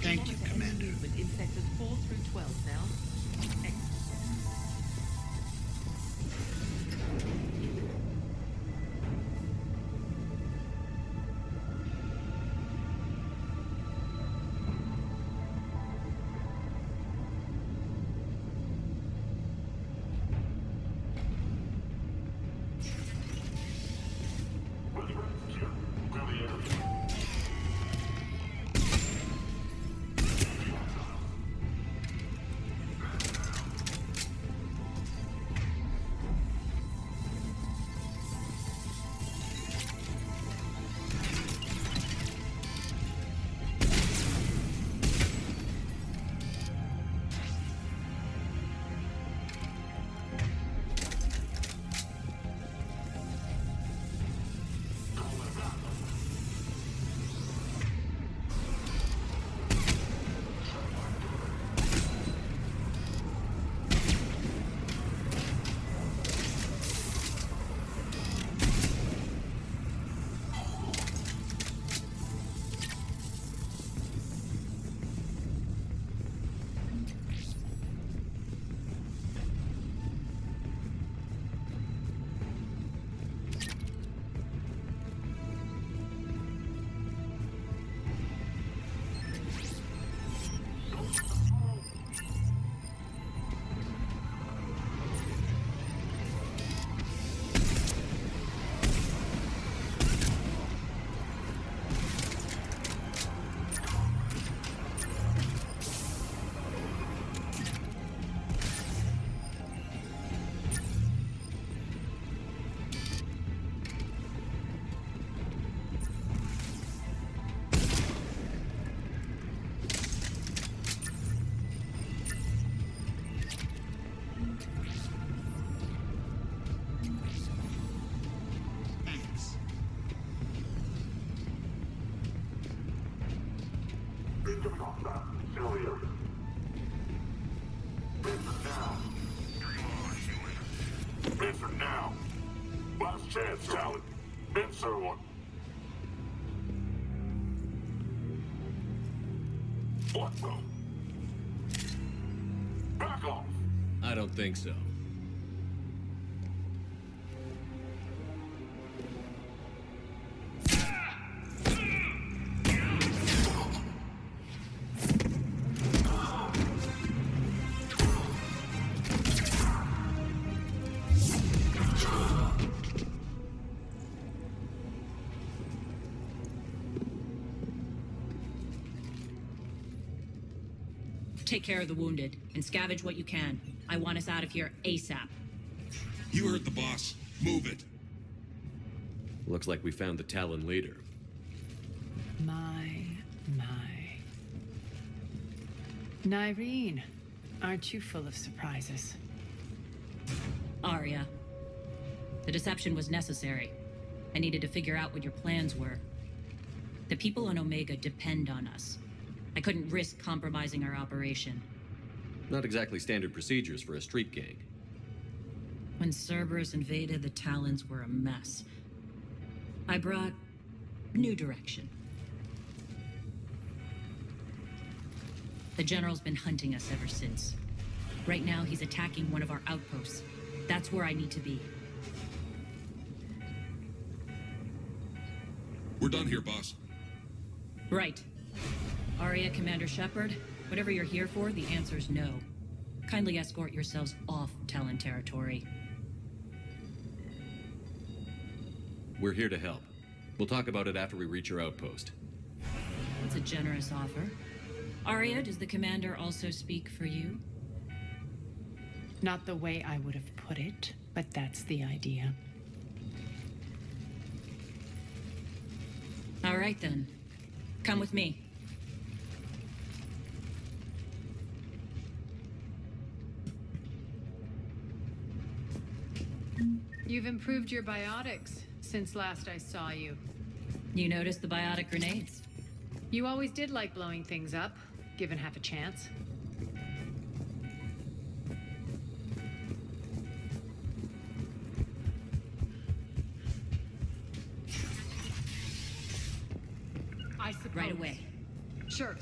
P: Thank you, Commander. In sectors 4 through 12 now.
H: Incoming hostile. Still here. Answer now. Answer now. Last chance, Talon. Answer one. What the? Back off.
G: I don't think so.
O: Take care of the wounded, and scavenge what you can. I want us out of here ASAP.
U: You heard the boss. Move it.
G: Looks like we found the Talon leader.
A: My. Nyreen, aren't you full of surprises?
O: Arya. The deception was necessary. I needed to figure out what your plans were. The people on Omega depend on us. I couldn't risk compromising our operation.
G: Not exactly standard procedures for a street gang.
O: When Cerberus invaded, the Talons were a mess. I brought new direction. The General's been hunting us ever since. Right now, he's attacking one of our outposts. That's where I need to be.
U: We're done here, boss.
O: Right. Arya, Commander Shepard, whatever you're here for, the answer's no. Kindly escort yourselves off Talon territory.
G: We're here to help. We'll talk about it after we reach your outpost.
O: It's a generous offer. Arya, does the Commander also speak for you?
A: Not the way I would have put it, but that's the idea.
O: All right, then. Come with me.
A: You've improved your biotics since last I saw you.
O: You noticed the biotic grenades?
A: You always did like blowing things up, given half a chance. I suppose.
O: Right away.
A: Sure.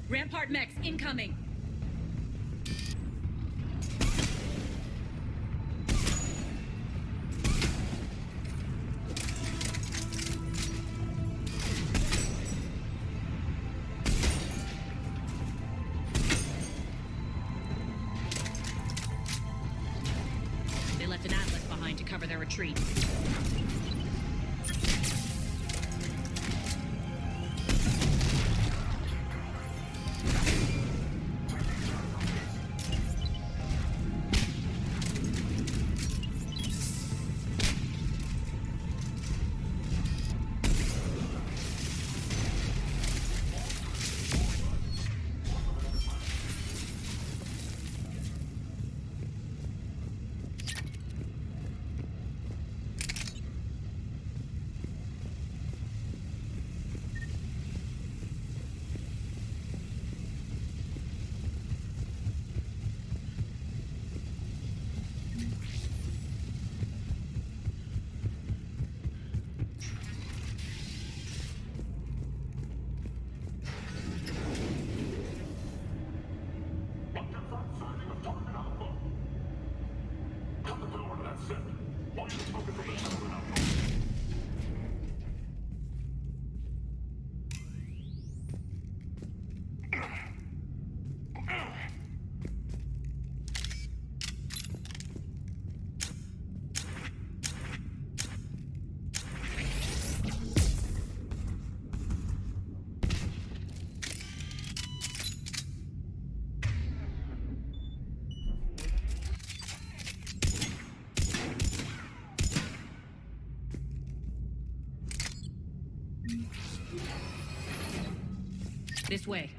O: Rampart mechs incoming! They left an Atlas behind to cover their retreat. This way.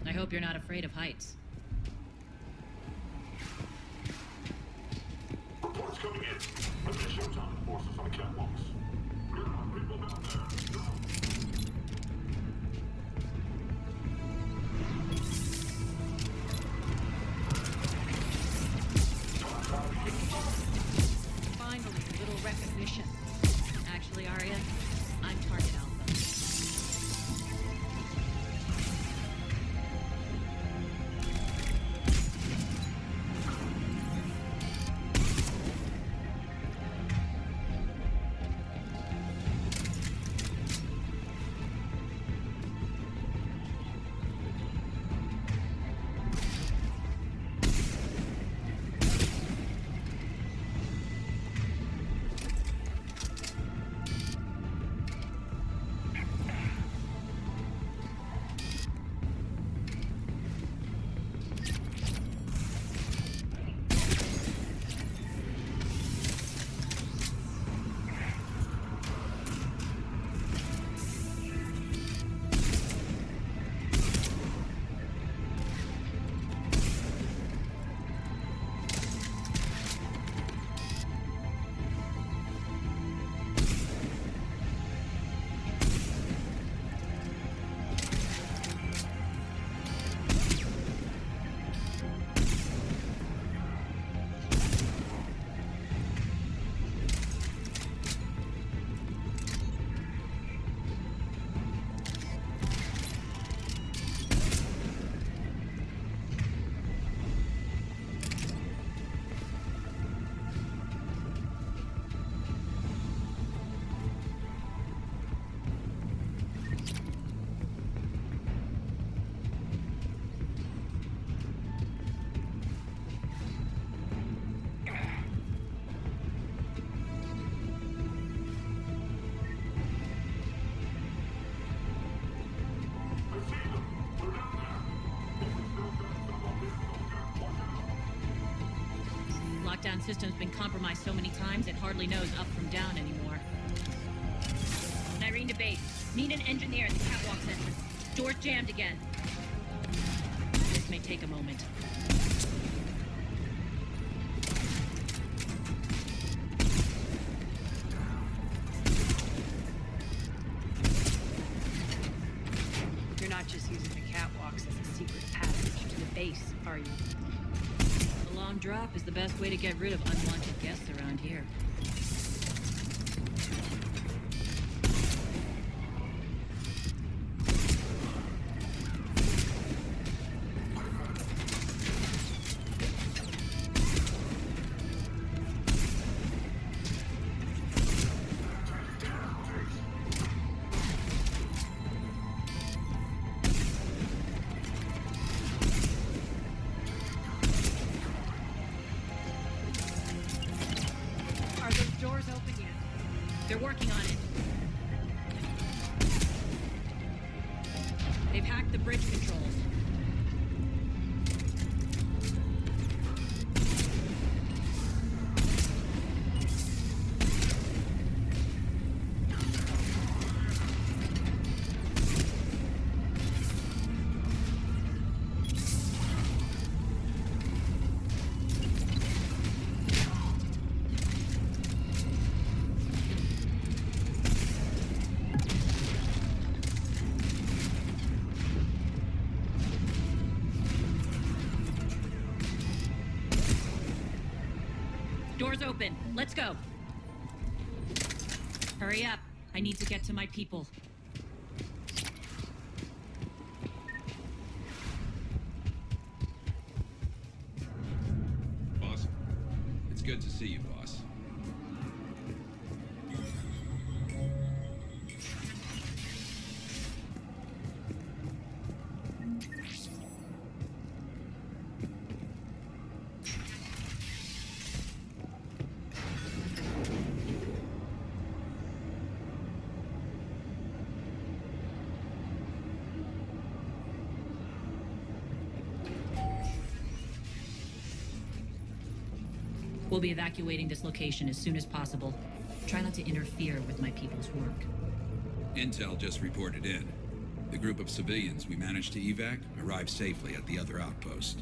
O: I hope you're not afraid of heights.
H: Reports coming in. Let's get showtime. Forces on the catwalks. There are people down there.
O: Finally, a little recognition. Actually, Arya, I'm target alpha. Lockdown system's been compromised so many times it hardly knows up from down anymore. Irene to base. Need an engineer at the catwalk entrance. Door's jammed again. This may take a moment.
A: You're not just using the catwalks as a secret passage to the base, are you?
O: A long drop is the best way to get rid of unwanted guests around here. Doors open. Let's go. Hurry up. I need to get to my people.
U: Boss, it's good to see you, boss.
O: We'll be evacuating this location as soon as possible. Try not to interfere with my people's work.
U: Intel just reported in. The group of civilians we managed to evac arrived safely at the other outpost.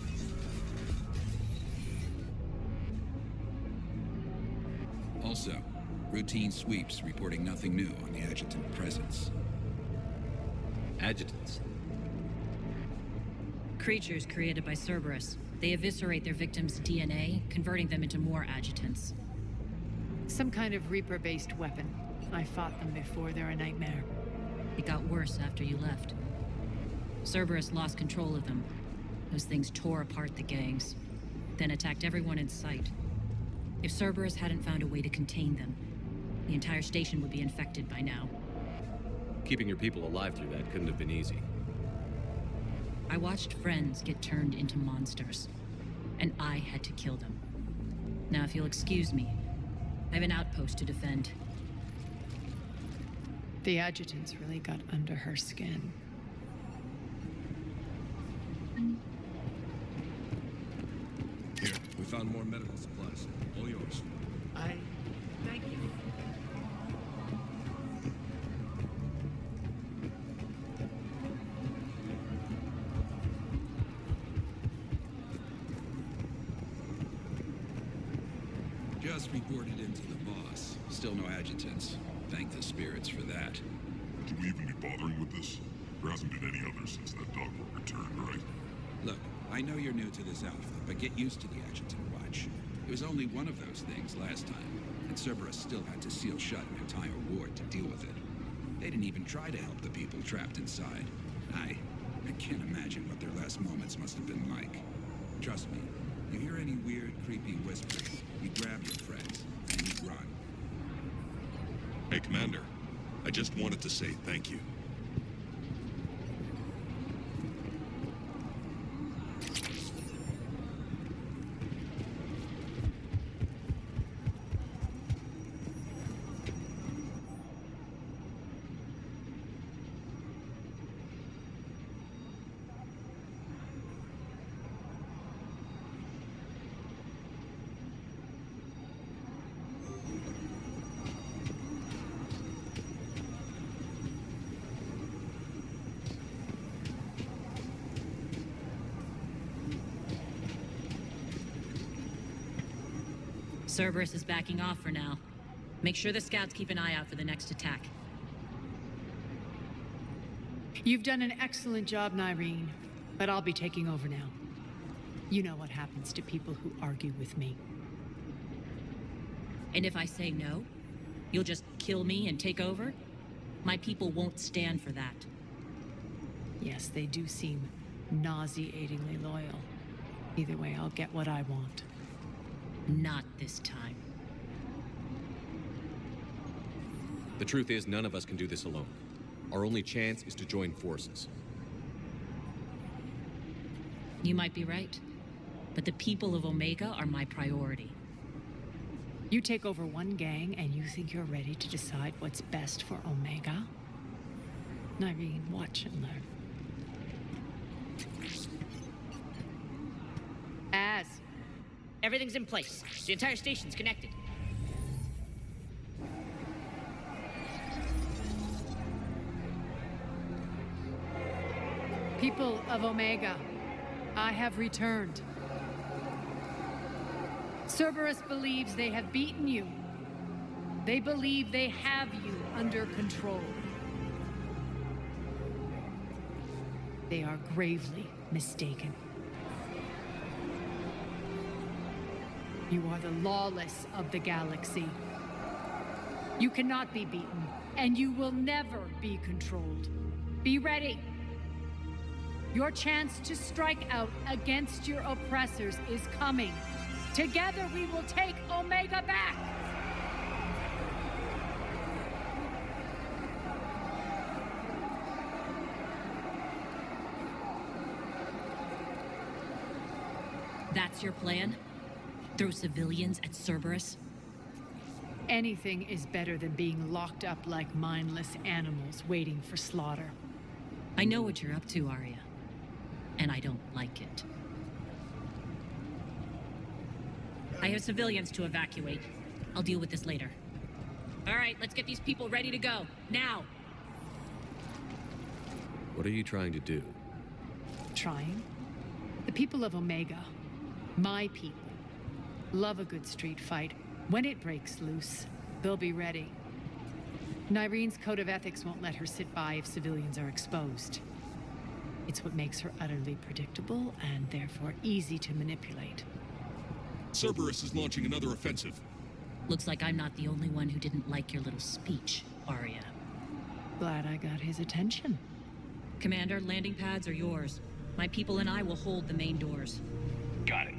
U: Also, routine sweeps reporting nothing new on the adjutant presence.
G: Adjutants?
O: Creatures created by Cerberus. They eviscerate their victims' DNA, converting them into more adjutants.
A: Some kind of Reaper-based weapon. I fought them before. They're a nightmare.
O: It got worse after you left. Cerberus lost control of them. Those things tore apart the gangs, then attacked everyone in sight. If Cerberus hadn't found a way to contain them, the entire station would be infected by now.
G: Keeping your people alive through that couldn't have been easy.
O: I watched friends get turned into monsters, and I had to kill them. Now, if you'll excuse me, I have an outpost to defend.
A: The adjutants really got under her skin.
U: Here, we found more medical supplies. All yours.
B: Thank you.
U: Just reported into the boss. Still no adjutants. Thank the spirits for that.
H: Do we even be bothering with this? There hasn't been any others since that dog were returned, right?
U: Look, I know you're new to this outfit, but get used to the adjutant watch. It was only one of those things last time, and Cerberus still had to seal shut an entire ward to deal with it. They didn't even try to help the people trapped inside. I can't imagine what their last moments must have been like. Trust me, you hear any weird, creepy whispering, you grab your friends, and you run. Hey, Commander. I just wanted to say thank you.
O: Cerberus is backing off for now. Make sure the scouts keep an eye out for the next attack.
A: You've done an excellent job, Nyreen, but I'll be taking over now. You know what happens to people who argue with me.
O: And if I say no, you'll just kill me and take over? My people won't stand for that.
A: Yes, they do seem nauseatingly loyal. Either way, I'll get what I want.
O: Not this time.
G: The truth is, none of us can do this alone. Our only chance is to join forces.
O: You might be right, but the people of Omega are my priority.
A: You take over one gang and you think you're ready to decide what's best for Omega? Nyreen, watch and learn.
S: Everything's in place. The entire station's connected.
A: People of Omega, I have returned. Cerberus believes they have beaten you. They believe they have you under control. They are gravely mistaken. You are the lawless of the galaxy. You cannot be beaten, and you will never be controlled. Be ready. Your chance to strike out against your oppressors is coming. Together we will take Omega back!
O: That's your plan? Throw civilians at Cerberus?
A: Anything is better than being locked up like mindless animals waiting for slaughter.
O: I know what you're up to, Arya. And I don't like it. I have civilians to evacuate. I'll deal with this later. All right, let's get these people ready to go. Now!
G: What are you trying to do?
A: Trying? The people of Omega, my people, love a good street fight. When it breaks loose, they'll be ready. Nyrene's code of ethics won't let her sit by if civilians are exposed. It's what makes her utterly predictable and therefore easy to manipulate.
J: Cerberus is launching another offensive.
O: Looks like I'm not the only one who didn't like your little speech, Arya.
A: Glad I got his attention.
O: Commander, landing pads are yours. My people and I will hold the main doors.
N: Got it.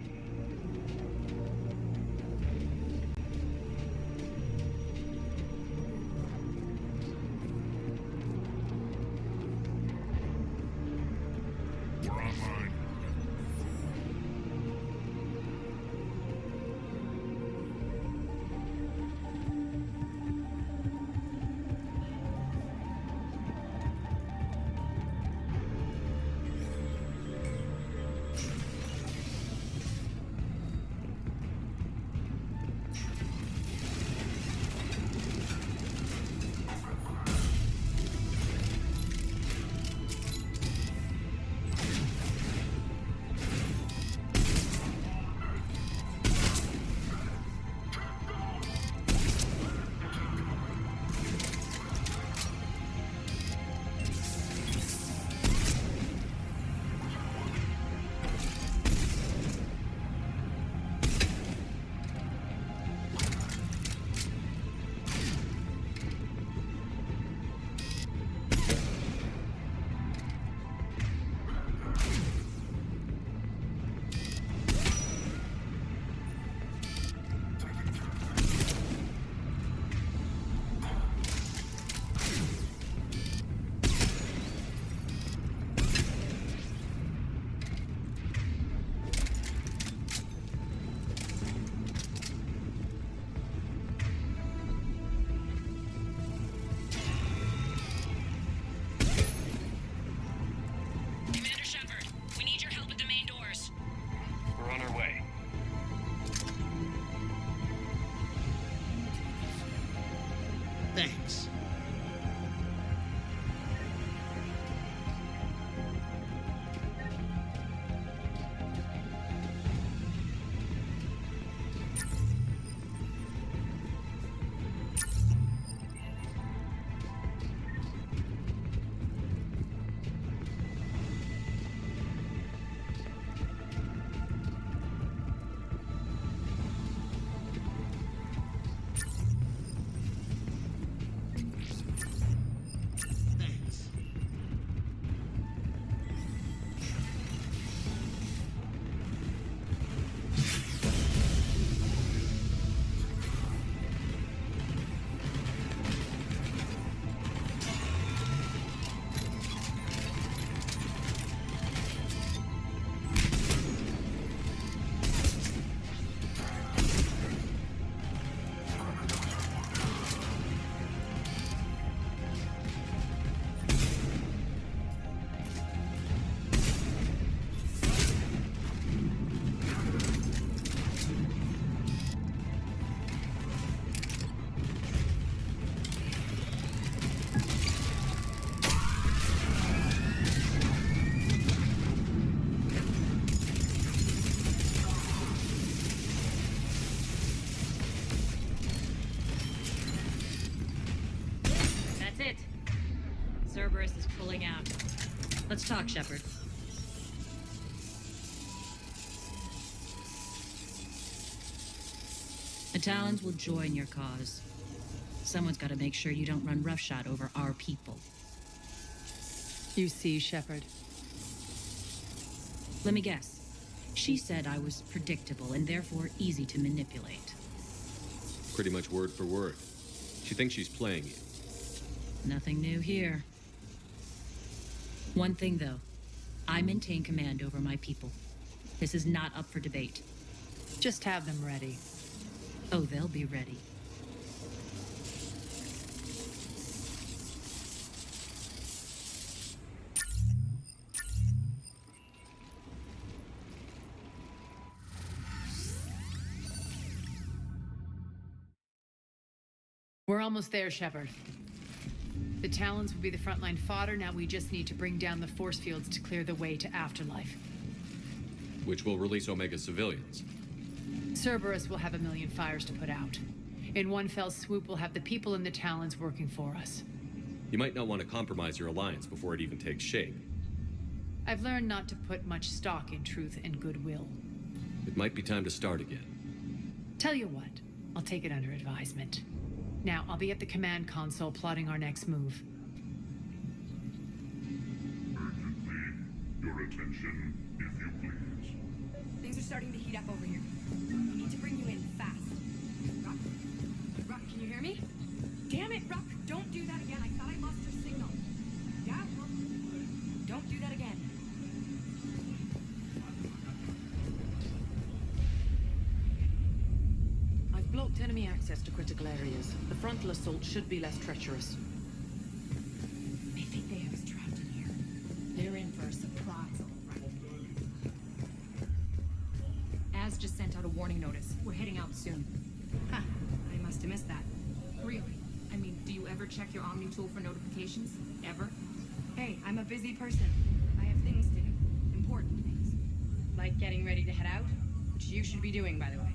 H: We're online.
B: Thanks.
O: Cerberus is pulling out. Let's talk, Shepard. Talons will join your cause. Someone's got to make sure you don't run roughshod over our people.
A: You see, Shepard.
O: Let me guess. She said I was predictable and therefore easy to manipulate.
G: Pretty much word for word. She thinks she's playing you.
O: Nothing new here. One thing, though. I maintain command over my people. This is not up for debate.
A: Just have them ready.
O: Oh, they'll be ready.
A: We're almost there, Shepard. The Talons will be the frontline fodder. Now we just need to bring down the force fields to clear the way to Afterlife.
G: Which will release Omega civilians.
A: Cerberus will have a million fires to put out. In one fell swoop, we'll have the people in the Talons working for us.
G: You might not want to compromise your alliance before it even takes shape.
A: I've learned not to put much stock in truth and goodwill.
G: It might be time to start again.
A: Tell you what, I'll take it under advisement. Now, I'll be at the command console plotting our next move.
H: Urgently, your attention, if you please.
Q: Things are starting to heat up over here. We need to bring you in fast. Rock? Rock, can you hear me? Damn it, Rock! Don't do that again. I thought I lost your signal. Yeah, Rock. Don't do that again.
P: I've blocked enemy access to critical areas. The frontal assault should be less treacherous.
R: I think they have us trapped in here. They're in for a surprise, all right. Az just sent out a warning notice. We're heading out soon.
Q: Huh. I must have missed that.
R: Really? I mean, do you ever check your Omni tool for notifications? Ever?
Q: Hey, I'm a busy person. I have things to do. Important things. Like getting ready to head out, which you should be doing, by the way.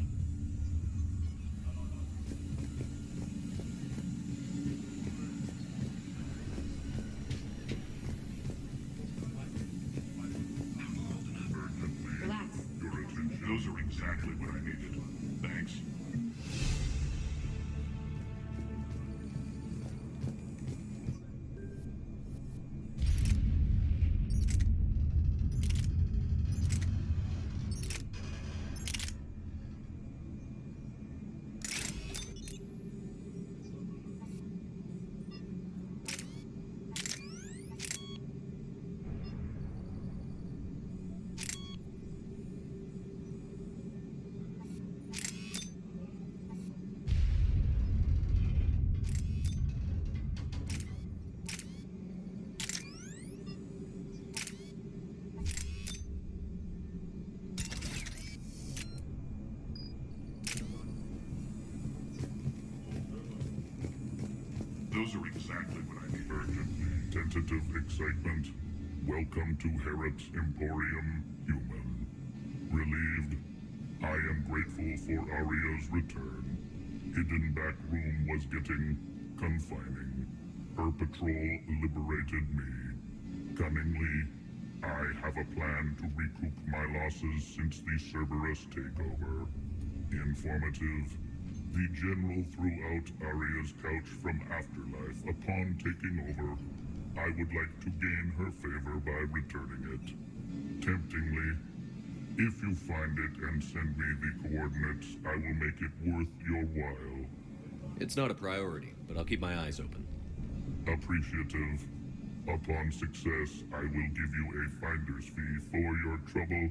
Q: Relax.
H: Your attention. Those are exactly what I needed. Thanks. Those are exactly what I need. Urgently. Tentative excitement. Welcome to Herod's Emporium, human. Relieved. I am grateful for Aria's return. Hidden back room was getting confining. Her patrol liberated me. Cunningly, I have a plan to recoup my losses since the Cerberus takeover. Informative. The General threw out Aria's couch from Afterlife. Upon taking over, I would like to gain her favor by returning it. Temptingly, if you find it and send me the coordinates, I will make it worth your while.
G: It's not a priority, but I'll keep my eyes open.
H: Appreciative. Upon success, I will give you a finder's fee for your trouble.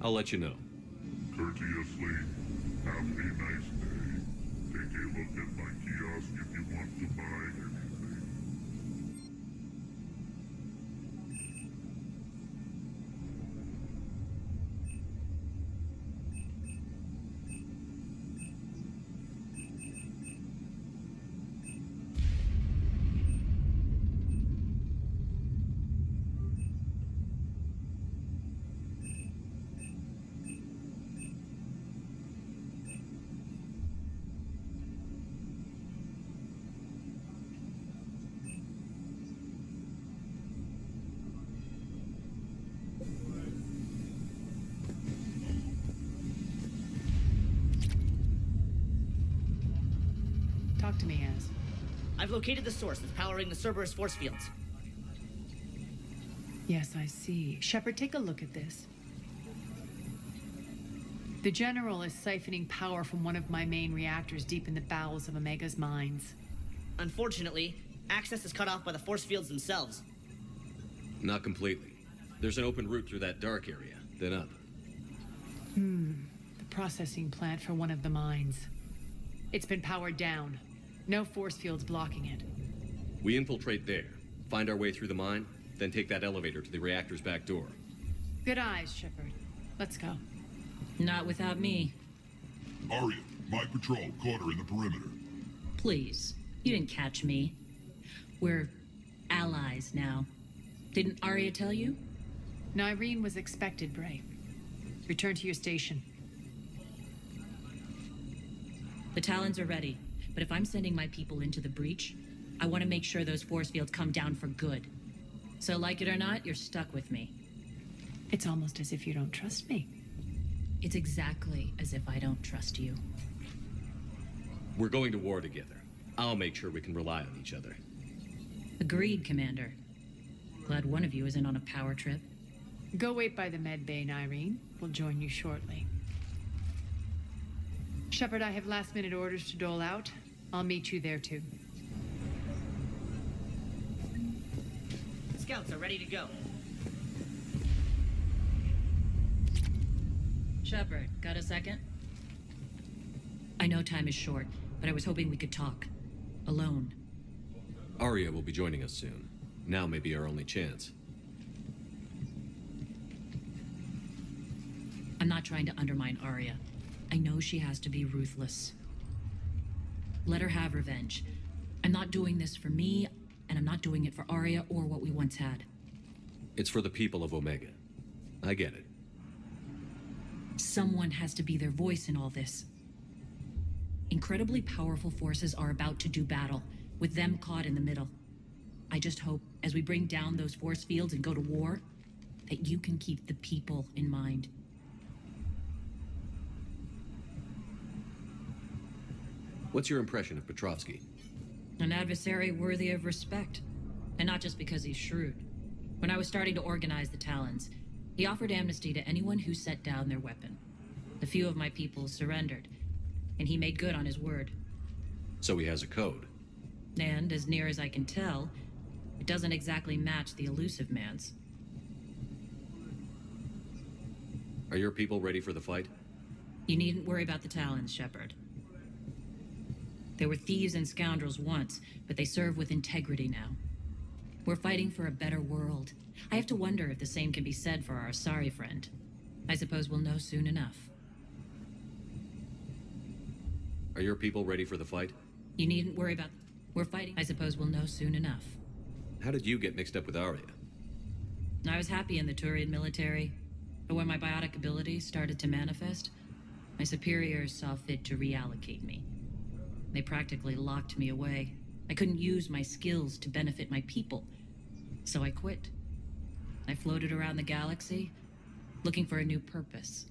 G: I'll let you know.
H: Courteously, have a nice day. Take a look at my kiosk if you want to buy anything.
A: Talk to me, Az.
S: I've located the source that's powering the Cerberus force fields.
A: Yes, I see. Shepard, take a look at this. The General is siphoning power from one of my main reactors deep in the bowels of Omega's mines.
S: Unfortunately, access is cut off by the force fields themselves.
G: Not completely. There's an open route through that dark area, then up.
A: The processing plant for one of the mines. It's been powered down. No force fields blocking it.
G: We infiltrate there, find our way through the mine, then take that elevator to the reactor's back door.
A: Good eyes, Shepard. Let's go.
O: Not without me.
H: Arya, my patrol caught her in the perimeter.
O: Please. You didn't catch me. We're allies now. Didn't Arya tell you?
A: Nyreen was expected, Bray. Return to your station.
O: The Talons are ready, but if I'm sending my people into the breach, I want to make sure those force fields come down for good. So like it or not, you're stuck with me.
A: It's almost as if you don't trust me.
O: It's exactly as if I don't trust you.
G: We're going to war together. I'll make sure we can rely on each other.
O: Agreed, Commander. Glad one of you isn't on a power trip.
A: Go wait by the med bay, Nyreen. We'll join you shortly. Shepard, I have last-minute orders to dole out. I'll meet you there, too.
S: Scouts are ready to go.
O: Shepard, got a second? I know time is short, but I was hoping we could talk. Alone.
G: Arya will be joining us soon. Now may be our only chance.
O: I'm not trying to undermine Arya. I know she has to be ruthless. Let her have revenge. I'm not doing this for me, and I'm not doing it for Arya or what we once had.
G: It's for the people of Omega. I get it.
O: Someone has to be their voice in all this. Incredibly powerful forces are about to do battle, with them caught in the middle. I just hope, as we bring down those force fields and go to war, that you can keep the people in mind.
G: What's your impression of Petrovsky?
O: An adversary worthy of respect. And not just because he's shrewd. When I was starting to organize the Talons, he offered amnesty to anyone who set down their weapon. A few of my people surrendered, and he made good on his word.
G: So he has a code.
O: And, as near as I can tell, it doesn't exactly match the elusive man's.
G: Are your people ready for the fight?
O: You needn't worry about the Talons, Shepard. They were thieves and scoundrels once, but they serve with integrity now. We're fighting for a better world. I have to wonder if the same can be said for our Asari friend. I suppose we'll know soon enough.
G: Are your people ready for the fight?
O: You needn't worry about... We're fighting. I suppose we'll know soon enough.
G: How did you get mixed up with Arya?
O: I was happy in the Turian military, but when my biotic abilities started to manifest, my superiors saw fit to reallocate me. They practically locked me away. I couldn't use my skills to benefit my people, so I quit. I floated around the galaxy, looking for a new purpose.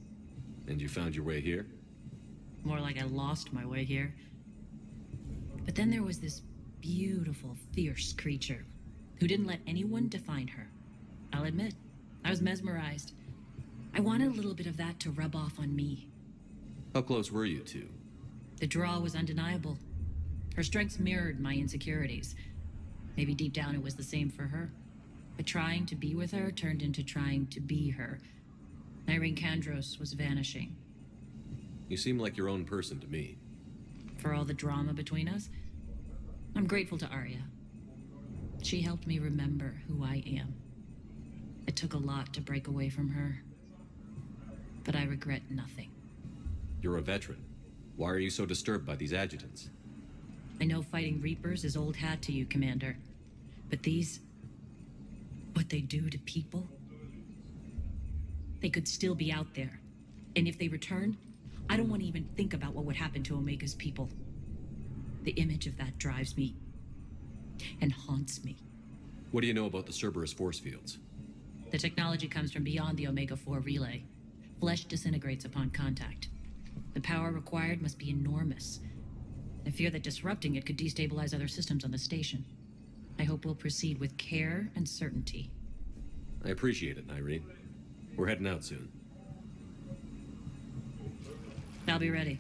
G: And you found your way here?
O: More like I lost my way here. But then there was this beautiful, fierce creature who didn't let anyone define her. I'll admit, I was mesmerized. I wanted a little bit of that to rub off on me.
G: How close were you two?
O: The draw was undeniable. Her strengths mirrored my insecurities. Maybe deep down it was the same for her. But trying to be with her turned into trying to be her. Irene Kandros was vanishing.
G: You seem like your own person to me.
O: For all the drama between us, I'm grateful to Arya. She helped me remember who I am. It took a lot to break away from her, but I regret nothing.
G: You're a veteran. Why are you so disturbed by these adjutants?
O: I know fighting Reapers is old hat to you, Commander. But these... what they do to people... they could still be out there. And if they return, I don't want to even think about what would happen to Omega's people. The image of that drives me... and haunts me.
G: What do you know about the Cerberus force fields?
O: The technology comes from beyond the Omega-4 relay. Flesh disintegrates upon contact. The power required must be enormous. I fear that disrupting it could destabilize other systems on the station. I hope we'll proceed with care and certainty.
G: I appreciate it, Irene. We're heading out soon.
O: I'll be ready.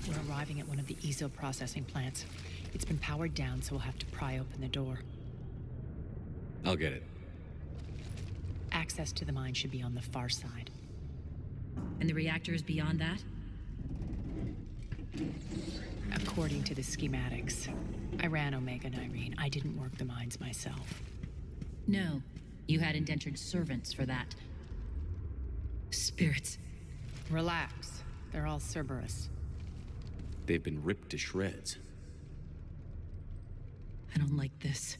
A: We're arriving at one of the ESO processing plants. It's been powered down, so we'll have to pry open the door.
G: I'll get it.
A: Access to the mine should be on the far side.
O: And the reactor is beyond that?
A: According to the schematics. I ran Omega and Irene. I didn't work the mines myself.
O: No. You had indentured servants for that. Spirits.
A: Relax. They're all Cerberus.
G: They've been ripped to shreds.
O: I don't like this.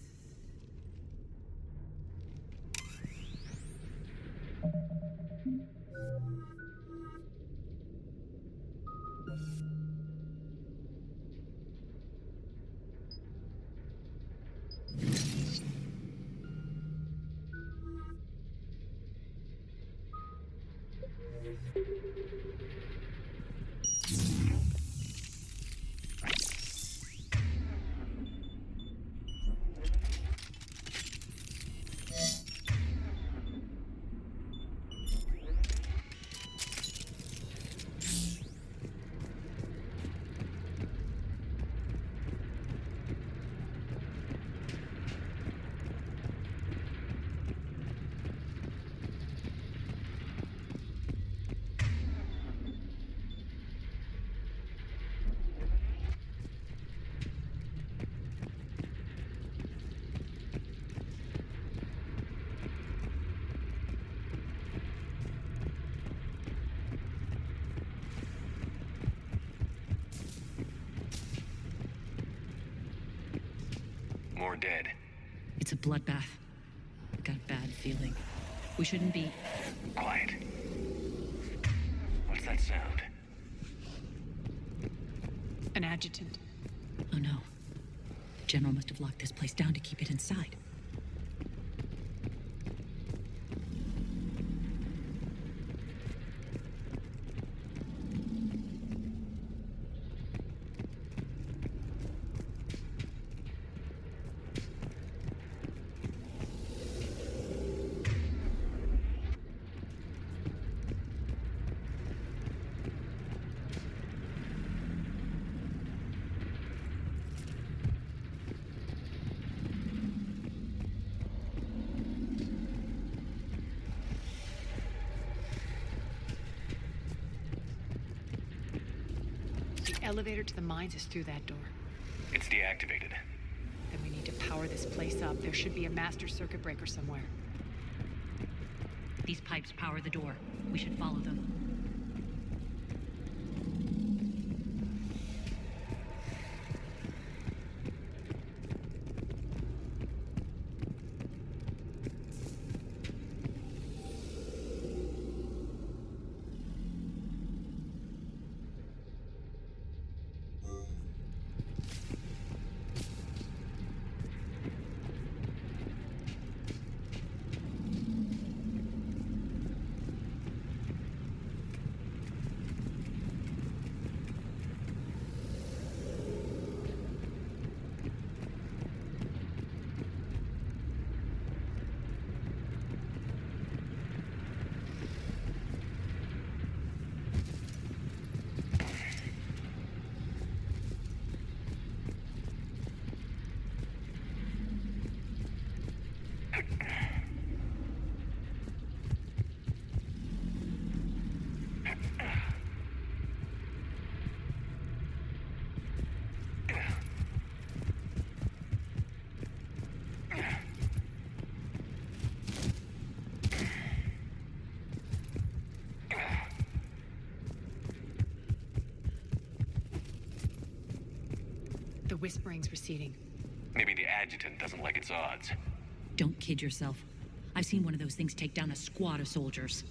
N: More dead.
O: It's a bloodbath. I've got a bad feeling. We shouldn't be...
N: Quiet. What's that sound?
A: An adjutant.
O: Oh no. The General must have locked this place down to keep it inside.
A: Elevator to the mines is through that door.
N: It's deactivated.
A: Then we need to power this place up. There should be a master circuit breaker somewhere.
O: These pipes power the door. We should follow them.
A: The whispering's receding.
N: Maybe the adjutant doesn't like its odds.
O: Don't kid yourself. I've seen one of those things take down a squad of soldiers.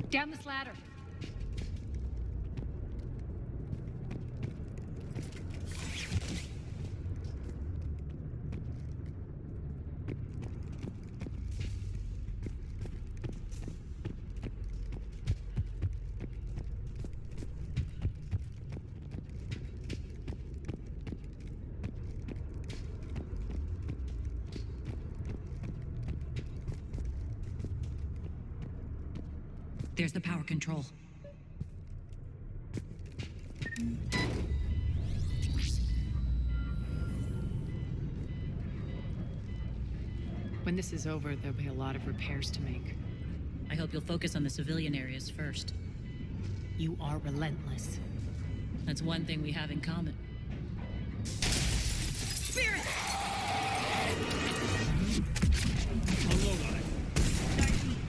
A: Down this ladder.
O: There's the power control.
A: When this is over, there'll be a lot of repairs to make.
O: I hope you'll focus on the civilian areas first.
A: You are relentless.
O: That's one thing we have in common.
A: Spirit!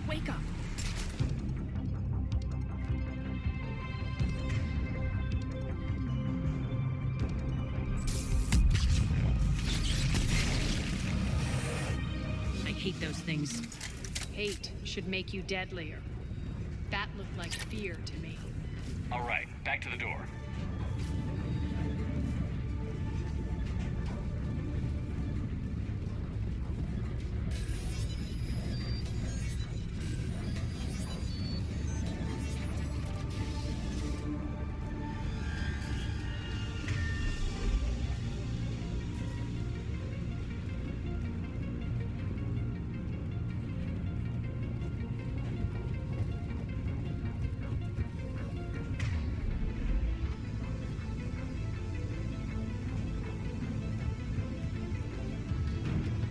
A: Wake up!
O: I hate those things.
A: Hate should make you deadlier. That looked like fear to me.
N: All right, back to the door.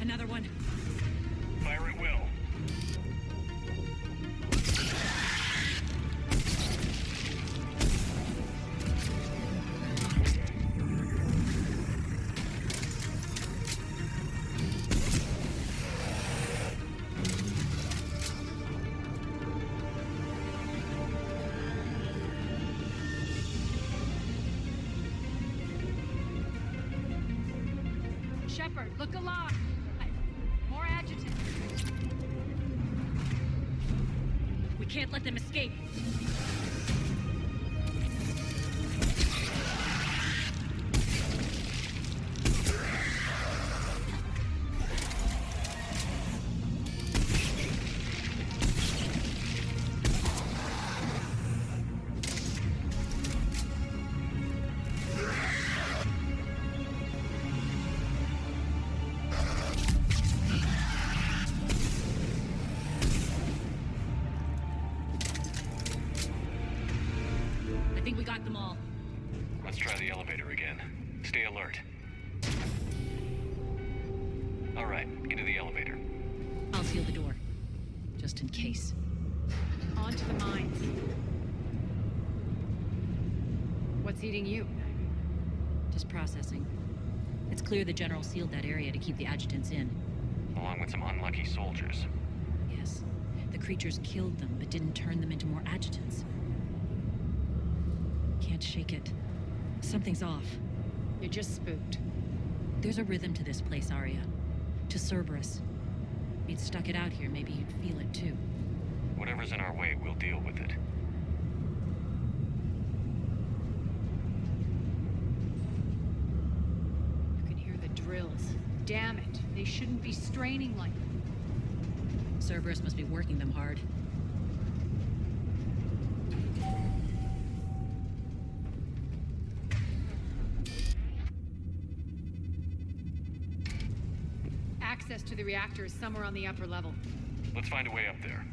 O: Another one.
N: Fire at will.
A: Shepard, look alive! More adjutants.
O: We can't let them escape. I think we got them all.
N: Let's try the elevator again. Stay alert. All right, into the elevator.
O: I'll seal the door. Just in case.
A: On to the mines. What's eating you?
O: Just processing. It's clear the General sealed that area to keep the adjutants in.
N: Along with some unlucky soldiers.
O: Yes. The creatures killed them, but didn't turn them into more adjutants. Can't shake it. Something's off.
A: You're just spooked.
O: There's a rhythm to this place, Arya. To Cerberus. If you'd stuck it out here, maybe you'd feel it too.
N: Whatever's in our way, we'll deal with it.
A: You can hear the drills. Damn it. They shouldn't be straining like that.
O: Cerberus must be working them hard.
F: Access to the reactor is somewhere on the upper level.
N: Let's find a way up there.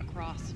F: Across.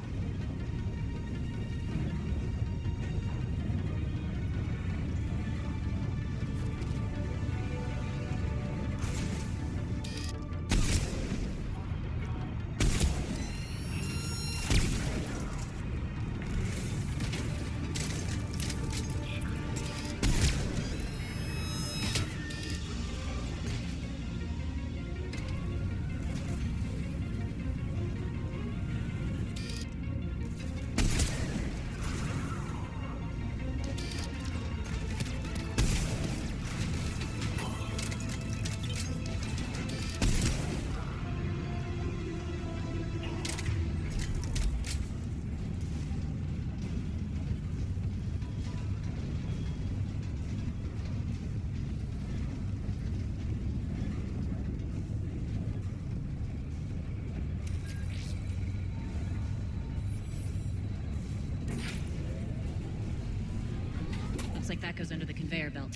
O: Looks like that goes under the conveyor belt.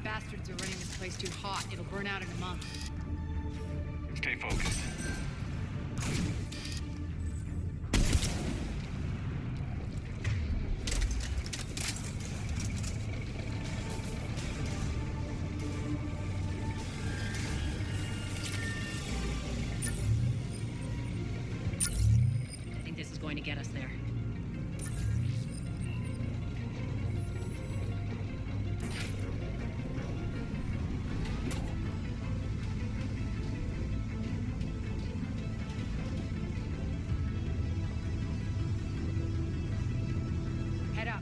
F: Bastards are running this place too hot. It'll burn out in a month.
N: Stay focused.
O: I think this is going to get us there.
F: Head up.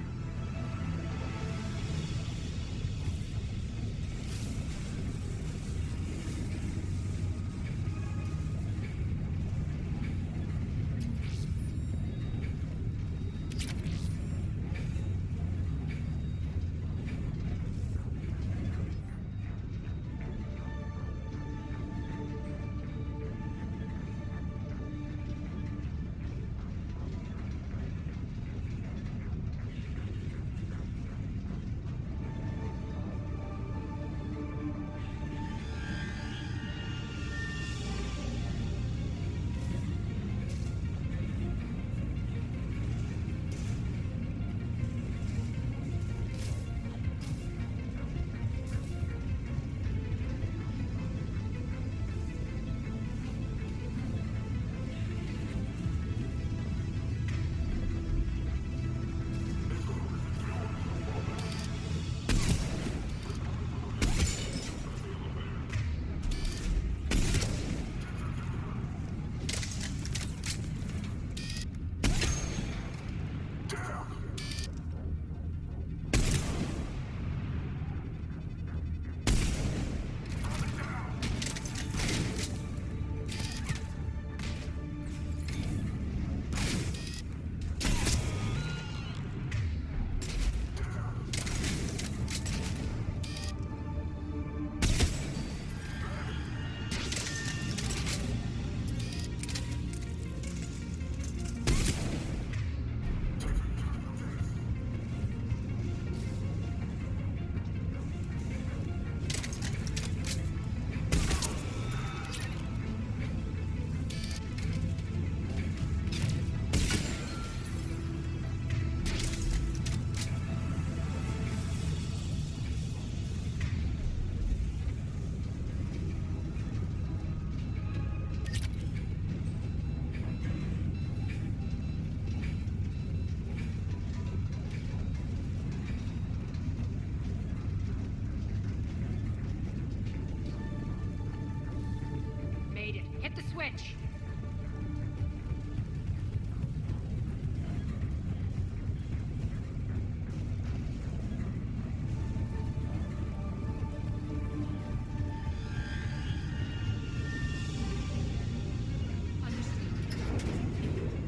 A: switch.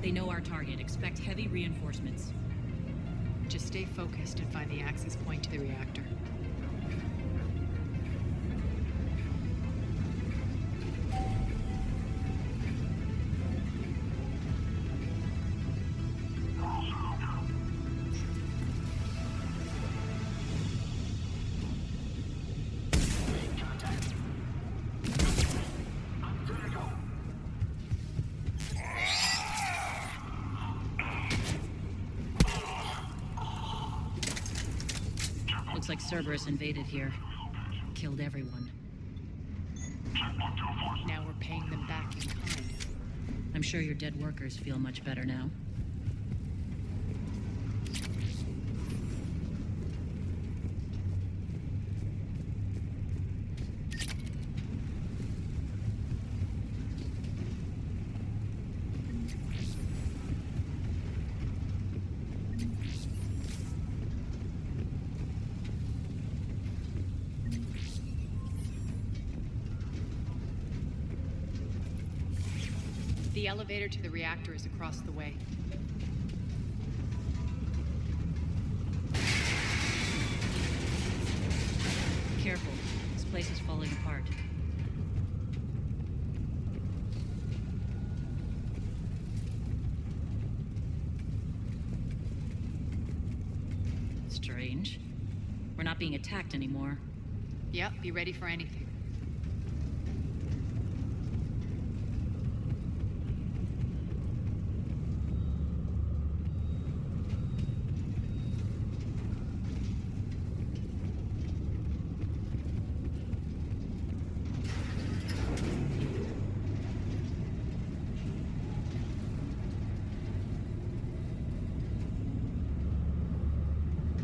O: They know our target. Expect heavy reinforcements.
A: Just stay focused and find the access point to the reactor.
O: Looks like Cerberus invaded here. Killed everyone.
A: Now we're paying them back in kind.
O: I'm sure your dead workers feel much better now.
A: The elevator to the reactor is across the way.
O: Careful. This place is falling apart. Strange. We're not being attacked anymore.
A: Yep, be ready for anything.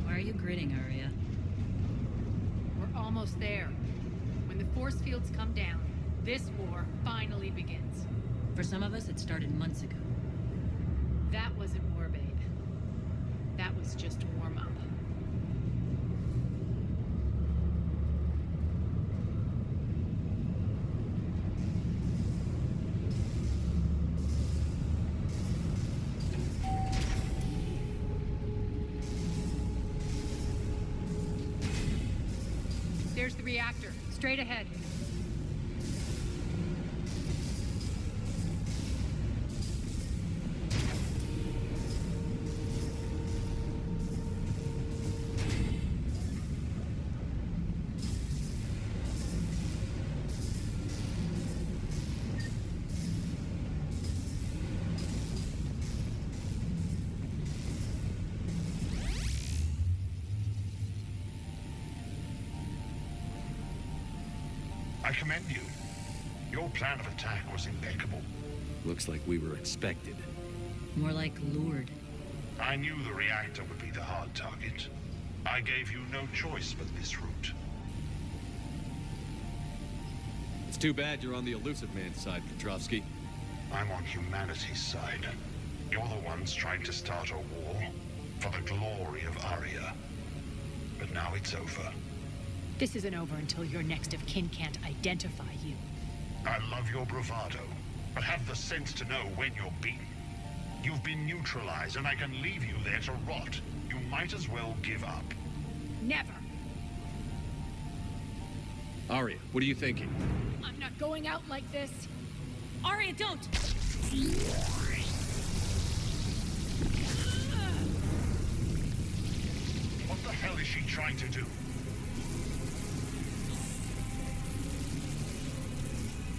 O: Why are you grinning, Arya?
A: We're almost there. When the force fields come down, this war finally begins.
O: For some of us, it started months ago.
A: That wasn't war, babe. That was just warm-up. There's the reactor, straight ahead.
K: I commend you. Your plan of attack was impeccable.
G: Looks like we were expected.
O: More like lured.
K: I knew the reactor would be the hard target. I gave you no choice but this route.
G: It's too bad you're on the elusive man's side, Petrovsky.
K: I'm on humanity's side. You're the ones trying to start a war for the glory of Arya. But now it's over.
A: This isn't over until your next of kin can't identify you.
K: I love your bravado, but have the sense to know when you're beaten. You've been neutralized, and I can leave you there to rot. You might as well give up.
A: Never.
G: Arya, what are you thinking?
A: I'm not going out like this. Arya, don't!
K: What the hell is she trying to do?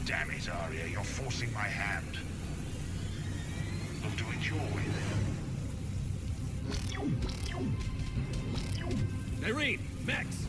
K: Damn it, Arya, you're forcing my hand. We'll do it your way, then.
G: Irene! Max!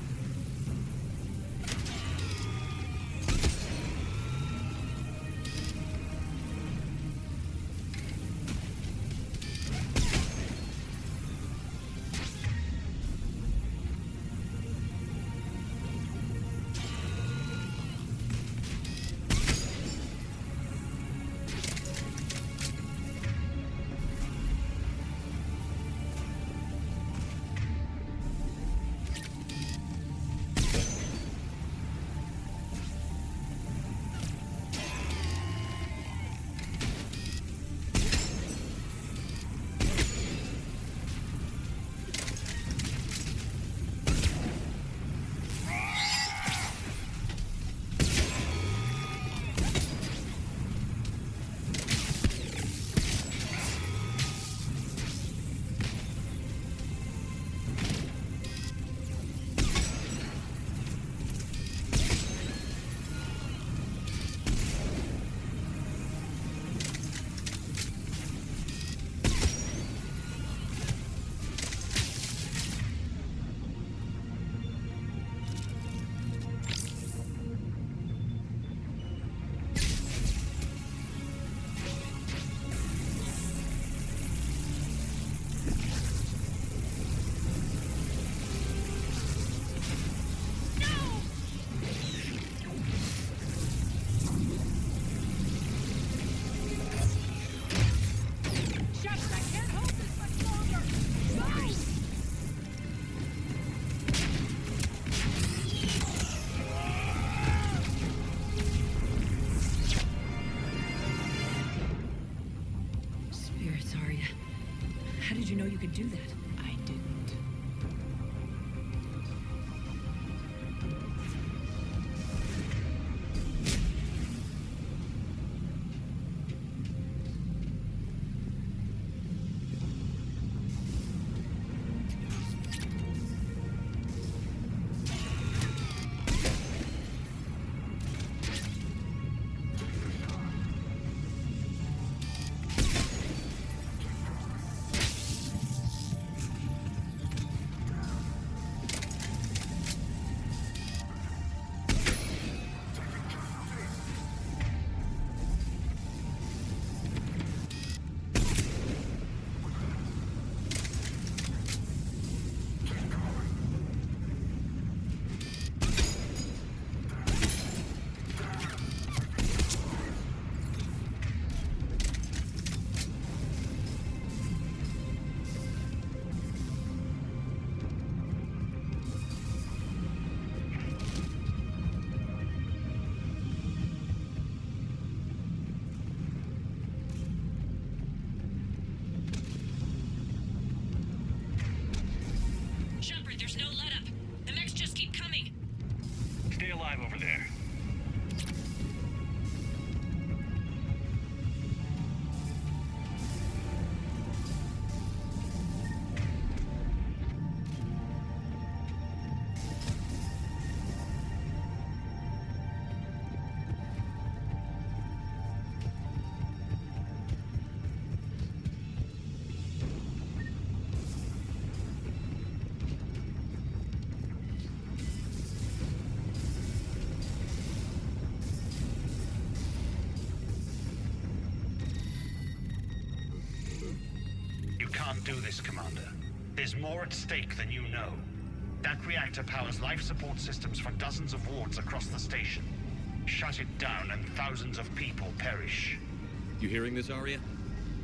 O: you know you could do that?
A: I didn't.
T: Shepard, there's no let up. The mechs just keep coming.
N: Stay alive over there.
K: You can't do this, Commander. There's more at stake than you know. That reactor powers life support systems for dozens of wards across the station. Shut it down and thousands of people perish.
G: You hearing this, Arya?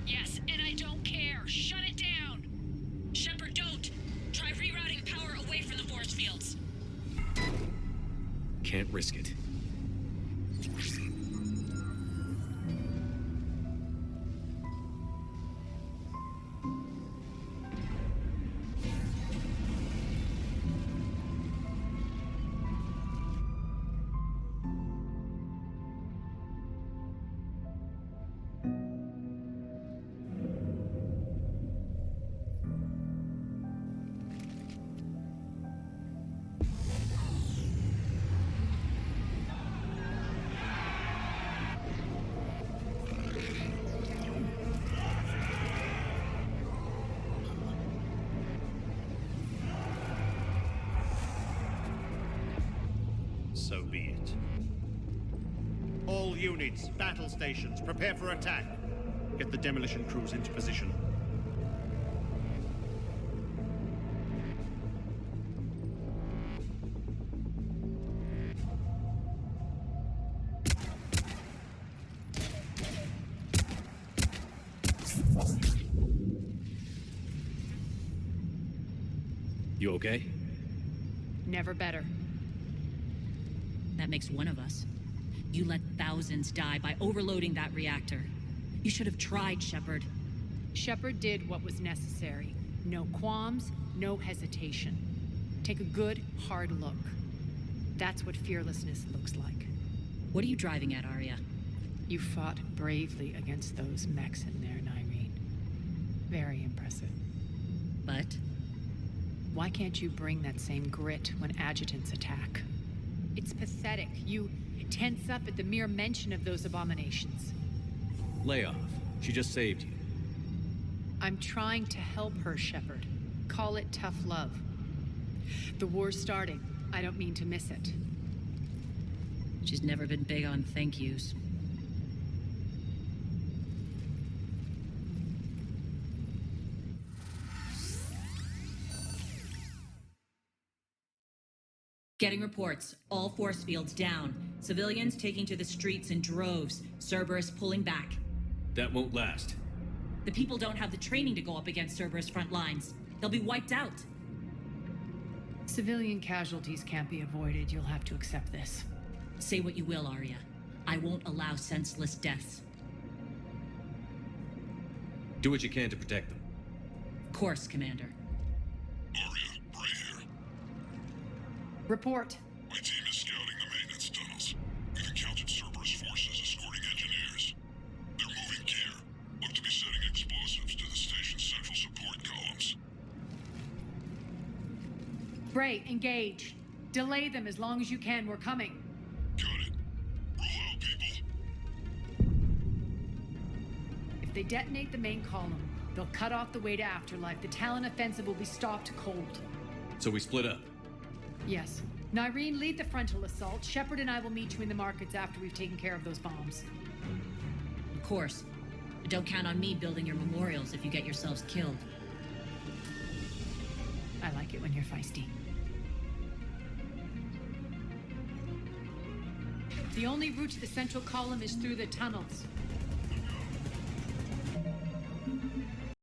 T: Yes, and I don't care. Shut it down. Shepard, don't. Try rerouting power away from the force fields.
G: Can't risk it.
M: So be it. All units, battle stations, prepare for attack. Get the demolition crews into position.
G: You okay?
A: Never better.
O: That makes one of us. You let thousands die by overloading that reactor. You should have tried, Shepard.
A: Shepard did what was necessary. No qualms, no hesitation. Take a good, hard look. That's what fearlessness looks like.
O: What are you driving at, Arya?
A: You fought bravely against those mechs in there, Nyreen. Very impressive.
O: But?
A: Why can't you bring that same grit when adjutants attack? It's pathetic. You tense up at the mere mention of those abominations.
G: Lay off. She just saved you.
A: I'm trying to help her, Shepard. Call it tough love. The war's starting. I don't mean to miss it.
O: She's never been big on thank yous. Getting reports. All force fields down. Civilians taking to the streets in droves. Cerberus pulling back.
G: That won't last.
O: The people don't have the training to go up against Cerberus front lines. They'll be wiped out.
A: Civilian casualties can't be avoided. You'll have to accept this.
O: Say what you will, Arya. I won't allow senseless deaths.
G: Do what you can to protect them.
O: Of course, Commander.
H: Aria, Bray here.
A: Report.
H: My team is scouting the maintenance tunnels. We've encountered Cerberus forces escorting engineers. They're moving gear. Look to be setting explosives to the station's central support columns.
A: Bray, engage. Delay them as long as you can. We're coming.
H: Got it. Roll out, people.
A: If they detonate the main column, they'll cut off the way to Afterlife. The Talon offensive will be stopped cold.
G: So we split up.
A: Yes. Nyreen, lead the frontal assault. Shepard and I will meet you in the markets after we've taken care of those bombs.
O: Of course. But don't count on me building your memorials if you get yourselves killed.
A: I like it when you're feisty. The only route to the central column is through the tunnels.